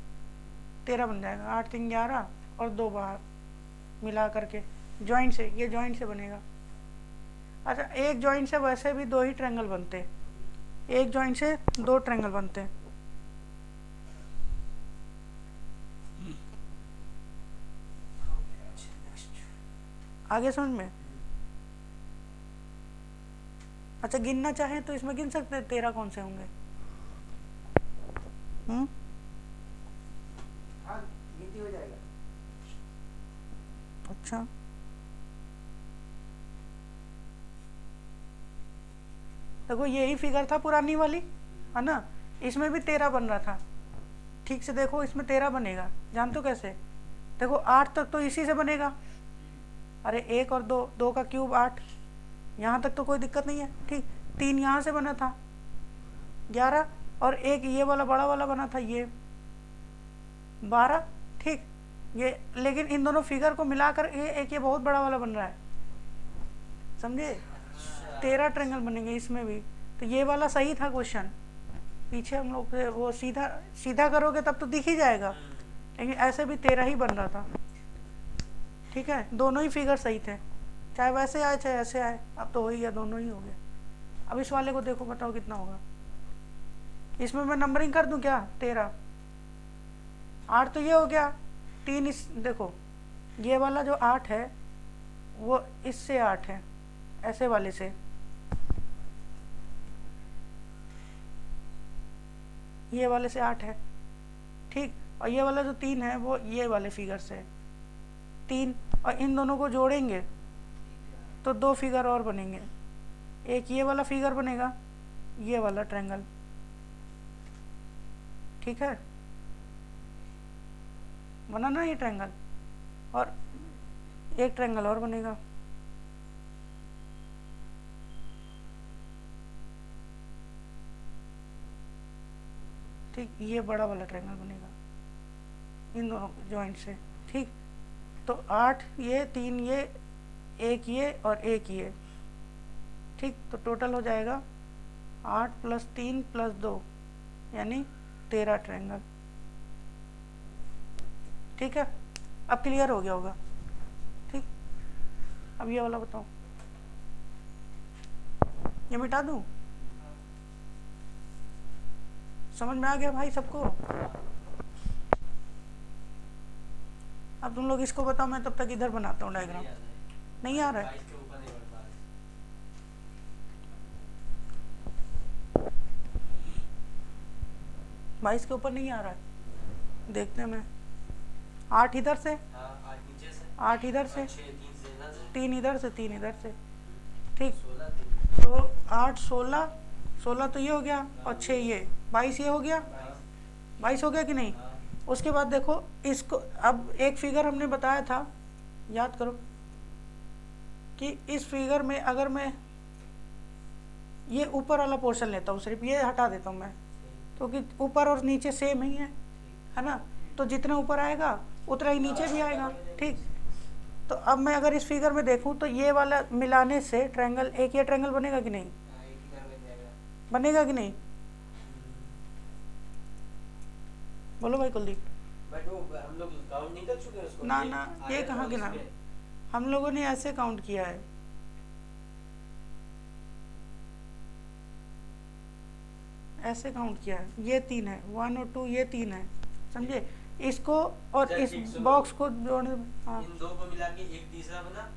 13 बन जाएगा। 8 3 11 और 2 बाहर मिला करके जॉइंट से, ये जॉइंट से बनेगा। अच्छा, एक जॉइंट से वैसे भी 2 ही ट्रायंगल बनते हैं, एक जॉइंट से 2 ट्रायंगल बनते हैं। आगे समझ में? अच्छा, गिनना चाहें तो इसमें गिन सकते हैं 13 कौन से होंगे? हाँ, गिनती हो जाएगा। अच्छा, देखो यही फिगर था पुरानी वाली, है ना, इसमें भी 13 बन रहा था। ठीक से देखो, इसमें 13 बनेगा, जानते हो कैसे? देखो 8 तक तो इसी से बनेगा, अरे 1 और 2, 2 का क्यूब 8, यहाँ तक तो कोई दिक्कत नहीं है। ठीक, 3 यहाँ से बना था 11 और एक ये वाला बड़ा वाला बना था ये 12। ठीक, ये लेकिन इन दोनों फिगर को मिलाकर एक ये बहुत बड़ा वाला बन रहा है, समझे? 13 ट्रायंगल बनेंगे इसमें भी। तो ये वाला सही था क्वेश्चन, पीछे हम लोग वो सीधा सीधा करोगे तब तो दिख ही जाएगा, लेकिन ऐसे भी 13 ही बन रहा था। ठीक है, दोनों ही फिगर सही थे, चाहे वैसे आए चाहे ऐसे आए, अब तो हो ही गया, दोनों ही हो गए। अब इस वाले को देखो, बताओ कितना होगा। इसमें मैं नंबरिंग कर दूं क्या? 13 8 तो ये हो गया, 3 इस, देखो ये वाला जो 8 है वो इससे 8 है, ऐसे वाले से, ये वाले से 8 है। ठीक, और ये वाला जो 3 है वो ये वाले फिगर से 3, और इन दोनों को जोड़ेंगे तो 2 फिगर और बनेंगे, एक ये वाला फिगर बनेगा, ये वाला ट्रायंगल। ठीक है, बना ना ये ट्रायंगल, और एक ट्रायंगल और बनेगा। ठीक, ये बड़ा वाला ट्रायंगल बनेगा इन दोनों जॉइंट से। ठीक, तो 8 ये, 3 ये, एक ये और एक ये। ठीक, तो टोटल हो जाएगा 8 + 3 + 2 यानी 13 ट्रायंगल। ठीक है, अब क्लियर हो गया होगा। ठीक, अब ये वाला बताओ, ये मिटा दूं? समझ में आ गया भाई सबको? अब तुम लोग इसको बताओ, मैं तब तक इधर बनाता हूँ डायग्राम। नहीं आ रहा है? 22 के ऊपर नहीं बढ़ पा रहा। 22 के ऊपर नहीं आ रहा है, देखते हैं। मैं 8 इधर से, हाँ, 8 नीचे से, 8 इधर से, 6 3 से इधर से, 3 इधर से, 3 इधर से। ठीक, 16 तो 8 16, 16 तो ये हो गया और 6 ये, 22 ये हो गया, 22 हो गया कि नहीं? उसके बाद देखो इसको, अब एक फिगर हमने बताया था, याद करो कि इस फिगर में अगर मैं ये ऊपर वाला पोर्शन लेता हूँ, सिर्फ ये हटा देता हूँ मैं, क्योंकि ऊपर और नीचे सेम ही है ना, तो जितना ऊपर आएगा उतना ही नीचे भी आएगा। ठीक, तो अब मैं अगर इस फिगर में देखूँ तो ये वाला मिलाने से ट्रायंगल, एक ये ट्रायंगल बनेगा कि नहीं? बनेगा कि नहीं? बोलो भाई कुलदीप। बट वो हम लोग काउंट नहीं कर चुके उसको? ना ना, ये कहाँ गिना? हम लोगों ने ऐसे काउंट किया है, ऐसे काउंट किया है। ये 3 है, 1 और 2, ये 3 है, समझे? इसको और इस बॉक्स को जोड़ने। हाँ, इन दो को मिला के एक तीसरा बना,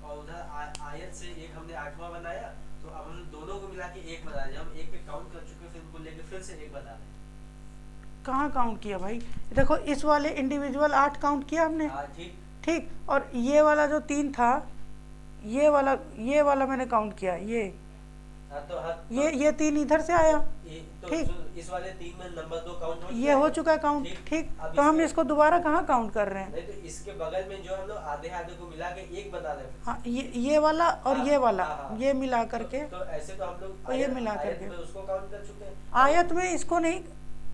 और उधर आयत से एक हमने 8वां बनाया, तो अब हम दोनों को मिला के एक बना रहे हैं। हम एक पे काउंट कर चुके, फिर उनको लेके फिर से एक बता रहे हैं। कहाँ काउंट किया भाई? देखो इस वाले इंडिविजुअल 8 काउंट किया हमने। हाँ, ठीक। ठीक, और ये वाला जो 3 था, ये वाला मैंने काउंट किया, ये हाँ, तो ये 3 इधर से आया। तो ठीक, इस वाले 3 में नंबर 2 काउंट हो ये हो चुका है काउंट। ठीक, तो हम इसको दोबारा कहाँ काउंट कर रहे हैं? नहीं, तो इसके बगल में जो हम लोग आधे आधे को मिला के एक बता रहे हैं। हाँ, ये वाला और ये वाला, ये मिला करके, तो ऐसे तो हम लोग तो ये मिला करके आयत में उसको काउंट कर चुके हैं। आयत में इसको नहीं,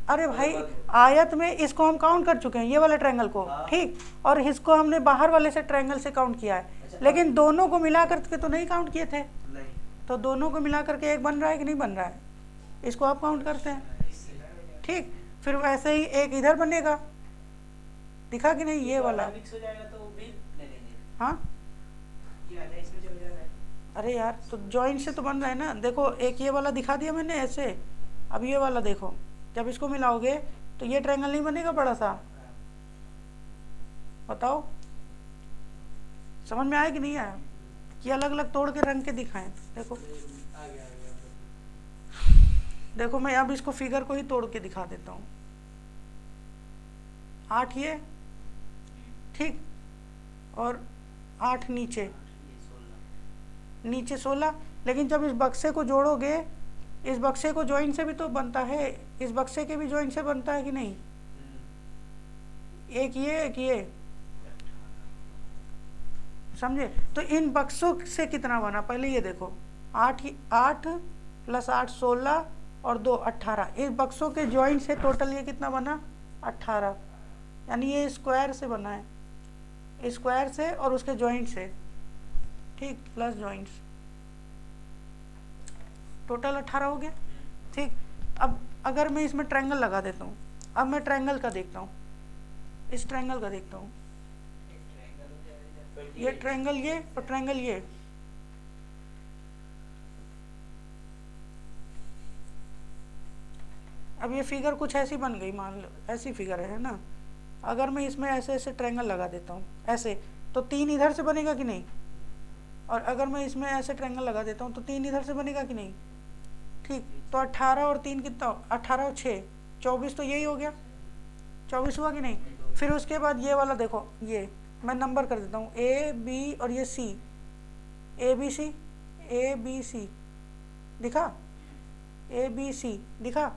अरे भाई आयत में इसको हम काउंट कर चुके हैं, ये वाले ट्रायंगल को। ठीक, और इसको हमने बाहर वाले से ट्रायंगल से काउंट किया है, लेकिन दोनों को मिला करके तो नहीं काउंट किए थे। नहीं, तो दोनों को मिला करके एक बन रहा है कि नहीं बन रहा है, इसको आप काउंट करते हैं। ठीक, फिर वैसे ही एक इधर बनेगा, दिखा कि नहीं, ये वाला मिक्स हो जाएगा तो भी ले लेंगे। हाँ ये वाला इसमें चल जाएगा। अरे यार, तो जॉइंट से तो बन रहा है ना। देखो एक ये वाला दिखा दिया मैंने ऐसे, अब ये वाला देखो, जब इसको मिलाओगे तो ये ट्रायंगल नहीं बनेगा बड़ा सा, बताओ समझ में आया कि नहीं आया, कि अलग अलग तोड़ के रंग के दिखाएं। देखो आ गया। देखो मैं अब इसको फिगर को ही तोड़ के दिखा देता हूँ। 8 ये, ठीक, और 8 नीचे, नीचे 16। लेकिन जब इस बक्से को जोड़ोगे, इस बक्से को जॉइंट से भी तो बनता है, इस बक्से के भी जॉइंट से बनता है कि नहीं, एक ये समझे। तो इन बक्सों से कितना बना पहले ये देखो, 8 + 8 16 और 2 18। इस बक्सों के जॉइंट से टोटल ये कितना बना 18, यानी ये स्क्वायर से बना है, स्क्वायर से और उसके जॉइंट से, ठीक, प्लस जॉइंट्स, टोटल 18 हो गया। ठीक, अब अगर मैं इसमें ट्रायंगल लगा देता हूँ, अब मैं ट्रायंगल का देखता हूँ, इस ट्रायंगल का देखता हूँ, ये ट्रायंगल ये और ट्रायंगल ये, अब ये फिगर कुछ ऐसी बन गई, मान लो ऐसी फिगर है ना। अगर मैं इसमें ऐसे ऐसे ट्रायंगल लगा देता हूँ ऐसे, तो 3 इधर से बनेगा कि नहीं, और अगर मैं इसमें ऐसे ट्रायंगल लगा देता हूँ तो 3 इधर से बनेगा कि नहीं। ठीक, तो 18 और 3 कितना, 18 और 6 24, तो यही हो गया, 24 हुआ कि नहीं। फिर उसके बाद ये वाला देखो, ये मैं नंबर कर देता हूँ, A B और ये C, A B C दिखा, A B C दिखा,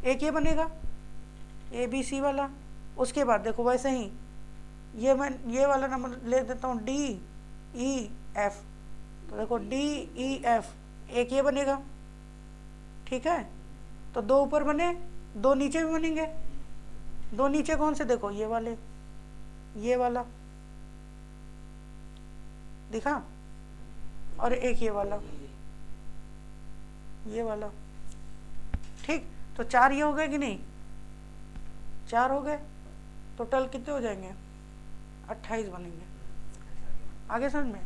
एक ये बनेगा A B C वाला। उसके बाद देखो वैसे ही ये मैं ये वाला नंबर ले देता हूँ, D E F, तो देखो D E F, एक ये बनेगा, ठीक है। तो 2 ऊपर बने, 2 नीचे भी बनेंगे। 2 नीचे कौन से, देखो ये वाले, ये वाला दिखा, और एक ये वाला, ये वाला, ठीक। तो 4 ये हो गए कि नहीं, 4 हो गए, टोटल कितने हो जाएंगे 28 बनेंगे। आगे समझ में।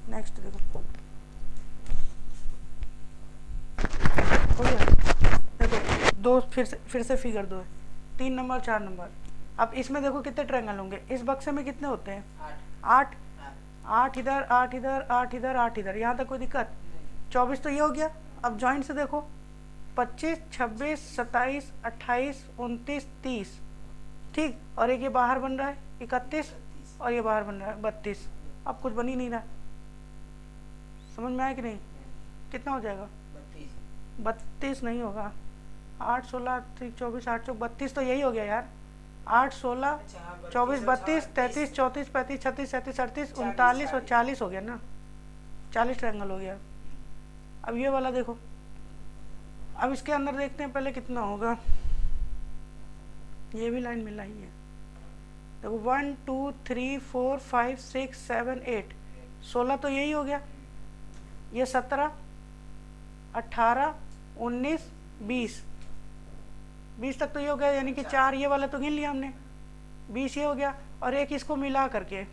नेक्स्ट देखो, हो गया। देखो 2 फिर से फिगर 2 है, 3 नंबर 4 नंबर। अब इसमें देखो कितने ट्रायंगल होंगे, इस बक्से में कितने होते हैं 8, 8 इधर 8 इधर 8 इधर 8 इधर, यहाँ तक कोई दिक्कत। 24 तो ये हो गया। अब जॉइंट से देखो, 25 26 27 28 29 30, ठीक, और एक ये बाहर बन रहा है 31, और ये बाहर बन रहा है 32। अब कुछ बन ही नहीं रहा, समझ में आया कि नहीं। कितना हो जाएगा 32 नहीं होगा, 8 16 24 8 32, तो यही हो गया यार, 8 16 24 32 33 34 35 36 37 38 39 और 40 हो गया ना, 40 ट्रायंगल हो गया। अब ये वाला देखो, अब इसके अंदर देखते हैं पहले कितना होगा। ये भी लाइन मिला ही है, देखो 1 2 3 4 5 6 7 8 16, तो यही हो गया। ये 17 18 19 20 तक तो ये हो गया, यानी कि 4 ये वाला तो गिन लिया हमने, 20 ये हो गया। और एक इसको मिला करके,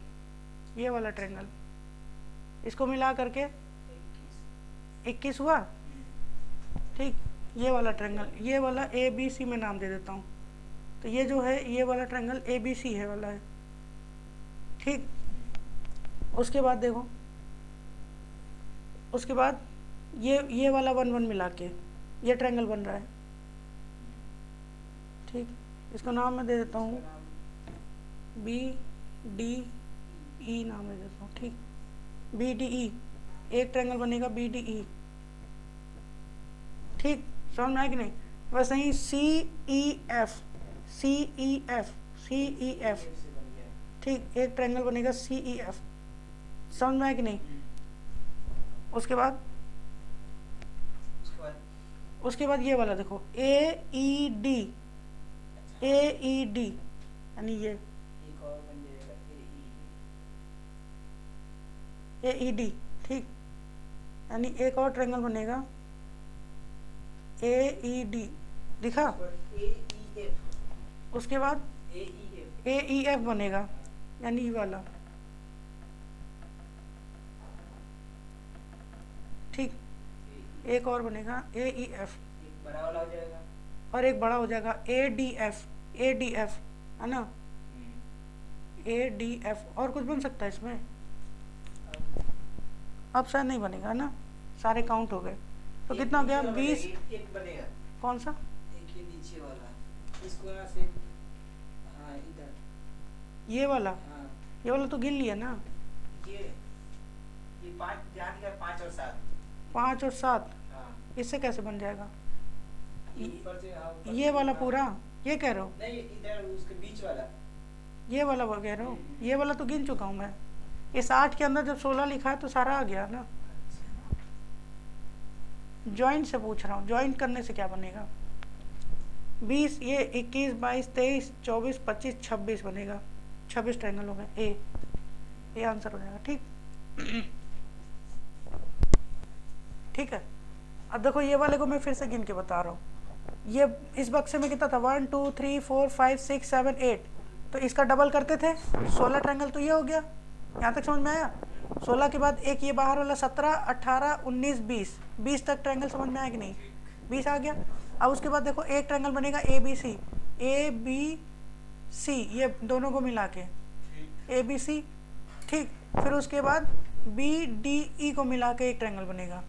ये वाला ट्रायंगल, इसको मिला करके 21 हुआ, ठीक। ये वाला ट्रायंगल, ये वाला ABC में नाम दे देता हूँ, तो ये जो है ये वाला ट्रायंगल ABC है वाला है, ठीक। उसके बाद देखो, उसके बाद ये वाला 1 1 मिला के ये ट्रायंगल बन रहा है, ठीक। इसका नाम मैं दे देता हूँ BDE, नाम दे देता हूँ, ठीक। BDE, एक ट्रायंगल बनेगा BDE, ठीक। समझ में आया कि नहीं। वैसे ही CEF, ठीक, एक ट्रायंगल बनेगा CEF, समझ में आया कि नहीं। उसके बाद ये वाला देखो, AED, यानी ये AED, ठीक, यानी एक और ट्रायंगल बनेगा AED, दिखा। AEF उसके बाद AEF AEF बनेगा, यानी ये वाला। ठीक, एक और बनेगा AEF, एक बड़ा वाला हो जाएगा और एक बड़ा हो जाएगा ADF, ADF है ना, ADF। और कुछ बन सकता है इसमें? अब शायद नहीं बनेगा ना, सारे काउंट हो गए। तो कितना हो गया? 20। एक बनेगा। कौन सा? एक ये नीचे वाला, इसको यहाँ से, हाँ इधर, ये वाला? हाँ ये वाला तो गिन लिया ना। ये 5 यहाँ दिखा 5 और 7। 5 और 7, हाँ इससे कैसे बन जाएगा? ये ऊपर से, हाँ ऊपर ये से, वाला हाँ। पूरा, ये कह रहे हो? नहीं इधर उसके बीच वाला। ये वाला कह रहे हो? ये वाला तो गिन चुका हूँ मैं। इस 8 के अंदर जब 16 लिखा है तो सारा आ गया ना। जॉइंट से पूछ रहा हूँ, जॉइंट करने से क्या बनेगा? 20, ये 21, 22, 23, 24, 25, 26 बनेगा। 26 ट्रायंगल हो गए। ए आंसर हो जाएगा। ठीक ठीक है। अब देखो ये वाले को मैं फिर से गिन के बता रहा हूँ। ये इस बक्से में कितना था? 1 2 3 4 5 6 7 8, तो इसका डबल करते थे 16 ट्रायंगल, तो ये हो गया। यहाँ तक समझ में आया? 16 के बाद एक ये बाहर वाला 17 18 19 20, 20 तक ट्रायंगल समझ में आया कि नहीं? 20 आ गया। अब उसके बाद देखो एक ट्रायंगल बनेगा ABC, ABC, ये दोनों को मिला के ABC। ठीक, फिर उसके बाद BDE को मिला के एक ट्रायंगल बनेगा।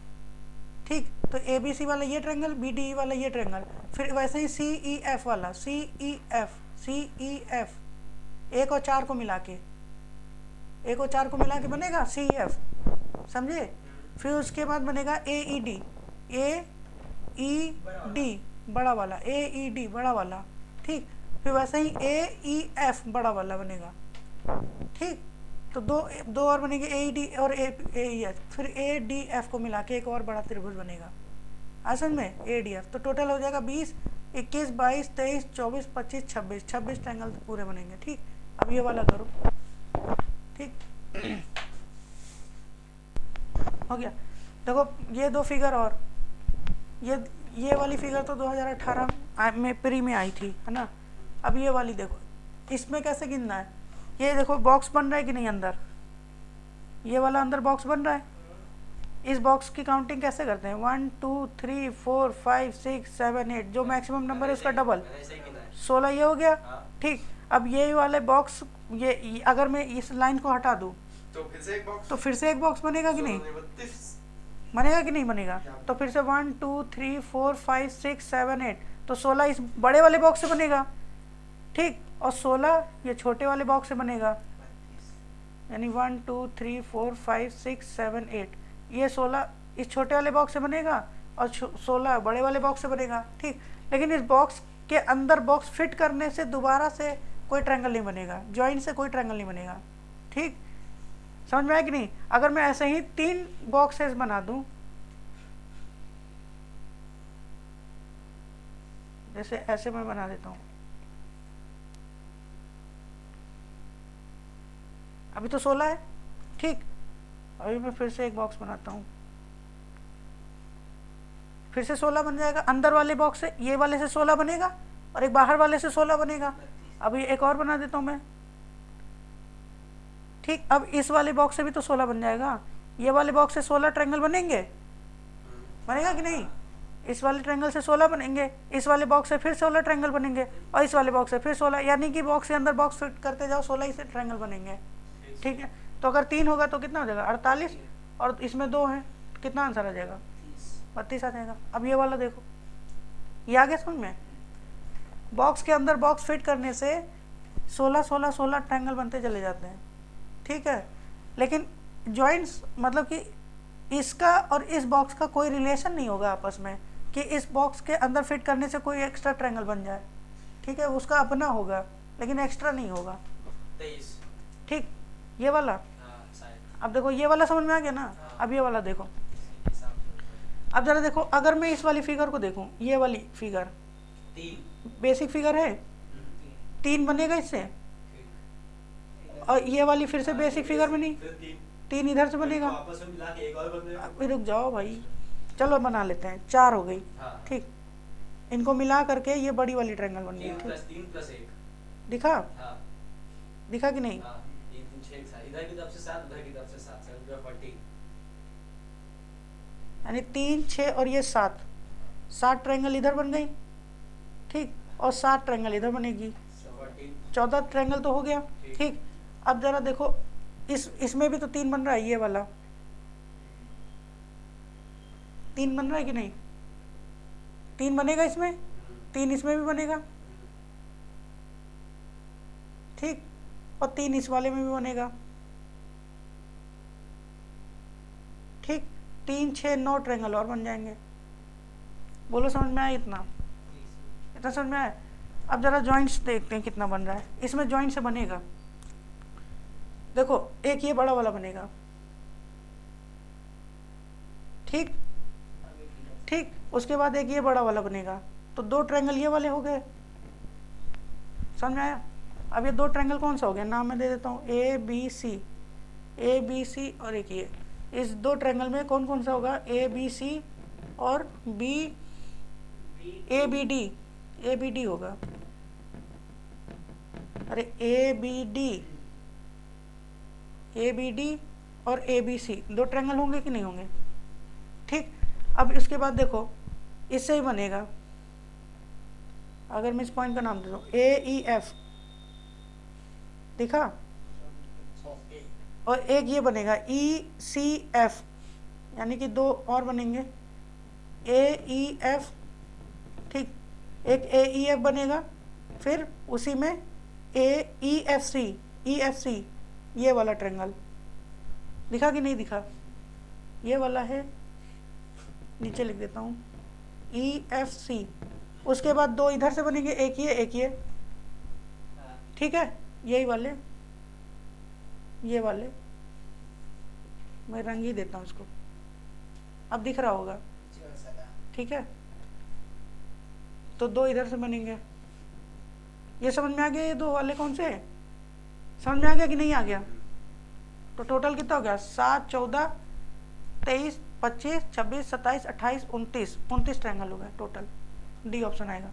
ठीक, तो ABC वाला ये ट्रायंगल, BDE वाला ये ट्रायंगल, फिर वैसे ही CEF वाला, CEF 1 और 4 को मिला के, 1 और 4 को मिला के बनेगा CEF, समझे? फिर उसके बाद बनेगा AED, AED बड़ा वाला, AED बड़ा वाला। ठीक, फिर वैसे ही AEF बड़ा वाला बनेगा। ठीक, तो दो और बनेंगे AED और AEF, फिर ADF को मिला के एक और बड़ा त्रिभुज बनेगा। असल में ADF, तो टोटल हो जाएगा 20, 21, 22, 23, 24, 25, 26, 26 ट्रायंगल पूरे बनेंगे। ठीक, अब ये वाला करो। ठीक हो गया। देखो ये दो फिगर, और ये वाली फिगर तो 2018 में प्री में आई थी, है ना। अब ये वाली देखो, इसमें कैसे गिनना है? ये देखो बॉक्स बन रहा है कि नहीं अंदर? ये वाला अंदर बॉक्स बन रहा है। इस बॉक्स की काउंटिंग कैसे करते हैं? 1 2 3 4 5 6 7 8, जो मैक्सिमम नंबर है उसका डबल, 16 ये हो गया। ठीक, अब ये वाले बॉक्स, ये अगर मैं इस लाइन को हटा दूँ तो फिर से एक बॉक्स बनेगा कि नहीं? बनेगा कि नहीं बनेगा? तो फिर से 1 2 3 4 5 6 7 8, तो 16 इस बड़े वाले बॉक्स से बनेगा। ठीक, और 16 ये छोटे वाले बॉक्स से बनेगा, यानी 1 2 3 4 5 6 7 8, ये 16 इस छोटे वाले बॉक्स से बनेगा और 16 बड़े वाले बॉक्स से बनेगा। ठीक, लेकिन इस बॉक्स के अंदर बॉक्स फिट करने से दोबारा से कोई ट्रायंगल नहीं बनेगा, जॉइंट से कोई ट्रायंगल नहीं बनेगा। ठीक, समझ में आया कि नहीं? अगर मैं ऐसे ही 3 बॉक्सेस बना दूं, जैसे ऐसे मैं बना देता हूं, अभी तो 16 है। ठीक, अभी मैं फिर से एक बॉक्स बनाता हूँ, फिर से 16 बन जाएगा। अंदर वाले बॉक्स से, ये वाले से 16 बनेगा और एक बाहर वाले से 16 बनेगा। अभी एक और बना देता हूँ मैं। ठीक, अब इस वाले बॉक्स से भी तो 16 बन जाएगा। ये वाले बॉक्स से 16 ट्रायंगल बनेंगे, बनेगा कि नहीं? इस वाले ट्रायंगल से 16 बनेंगे, इस वाले बॉक्स से फिर 16 ट्रायंगल बनेंगे, और इस वाले बॉक्स से फिर 16, यानी कि बॉक्स के अंदर बॉक्स फिट करते जाओ, 16 ही से ट्रायंगल बनेंगे। ठीक है, तो अगर 3 होगा तो कितना हो जाएगा? 48, और इसमें 2 हैं, कितना आंसर आ जाएगा? 32 आ जाएगा। अब ये वाला देखो, ये आ गया समझ में? बॉक्स के अंदर बॉक्स फिट करने से 16 ट्रायंगल बनते चले जाते हैं। ठीक है, लेकिन जॉइंट्स मतलब कि इसका और इस बॉक्स का कोई रिलेशन नहीं होगा आपस में, कि इस बॉक्स के अंदर फिट करने से कोई एक्स्ट्रा ट्रायंगल बन जाए। ठीक है, उसका अपना होगा लेकिन एक्स्ट्रा नहीं होगा। 23। ठीक, ये वाला, अब देखो ये वाला समझ में आ गया ना। अब ये वाला देखो, अब जरा देखो, अगर मैं इस वाली फिगर को देखूं, ये वाली फिगर 3 बेसिक फिगर है, 3 बनेगा इससे, और ये वाली फिर से बेसिक फिगर बनी, 3 इधर से बनेगा। आपस में मिला के एक और बन जाएगा। अभी रुक जाओ भाई, चलो बना लेते हैं, 4 हो गई। हाँ। ठीक, इनको मिला करके ये बड़ी वाली ट्रायंगल बन गई। 3 ठीक, प्लस 3 प्लस 1। दिखा? हाँ दिखा कि नहीं? हाँ 3 3 6 7, इधर की तरफ से 7, उधर की तरफ से 7, 7 14। यानी 3 6 और ये 7, 7 ट्रायंगल इधर बन गई। ठीक, और 7 ट्रायंगल इधर बनेगी, 14 ट्रायंगल तो हो गया। ठीक, अब जरा देखो इसमें भी तो 3 बन रहा है, ये वाला 3 बन रहा है कि नहीं? 3 बनेगा इसमें, 3 इसमें भी बनेगा। ठीक, और 3 इस वाले में भी बनेगा। ठीक, 3 6 9 ट्रायंगल और बन जाएंगे। बोलो समझ में आया? इतना समझ में आया? अब जरा जॉइंट्स देखते हैं कितना बन रहा है। इसमें जॉइंट से बनेगा, देखो एक ये बड़ा वाला बनेगा। ठीक ठीक, उसके बाद एक ये बड़ा वाला बनेगा, तो 2 ट्रायंगल ये वाले हो गए। समझ में आया? अब ये 2 ट्रायंगल कौन सा हो गया? नाम मैं दे देता हूँ ए बी सी, ए बी सी, और एक ये। इस 2 ट्रायंगल में कौन कौन सा होगा? ए बी सी और B A B D, A B D होगा। अरे ए बी डी और ए बी सी 2 ट्रायंगल होंगे कि नहीं होंगे? ठीक, अब इसके बाद देखो इससे ही बनेगा। अगर मैं इस पॉइंट का नाम दे दूँ ए ई एफ, दिखा? और एक ये बनेगा ई सी एफ, यानी कि 2 और बनेंगे, ए ई एफ। ठीक, एक ए ई एफ बनेगा, फिर उसी में ए ई एफ सी, ये वाला ट्रायंगल दिखा कि नहीं दिखा? ये वाला है, नीचे लिख देता हूँ ई एफ सी। उसके बाद 2 इधर से बनेंगे, एक ये। ठीक है, यही वाले, ये वाले मैं रंग ही देता हूँ इसको, अब दिख रहा होगा। ठीक है, तो 2 इधर से बनेंगे। ये समझ में आ गया? ये 2 वाले कौन से? समझ में आ गया कि नहीं आ गया? तो टोटल कितना हो गया? 7 14 23 25 26 27 28 29 ट्रायंगल हो गया टोटल। डी ऑप्शन आएगा।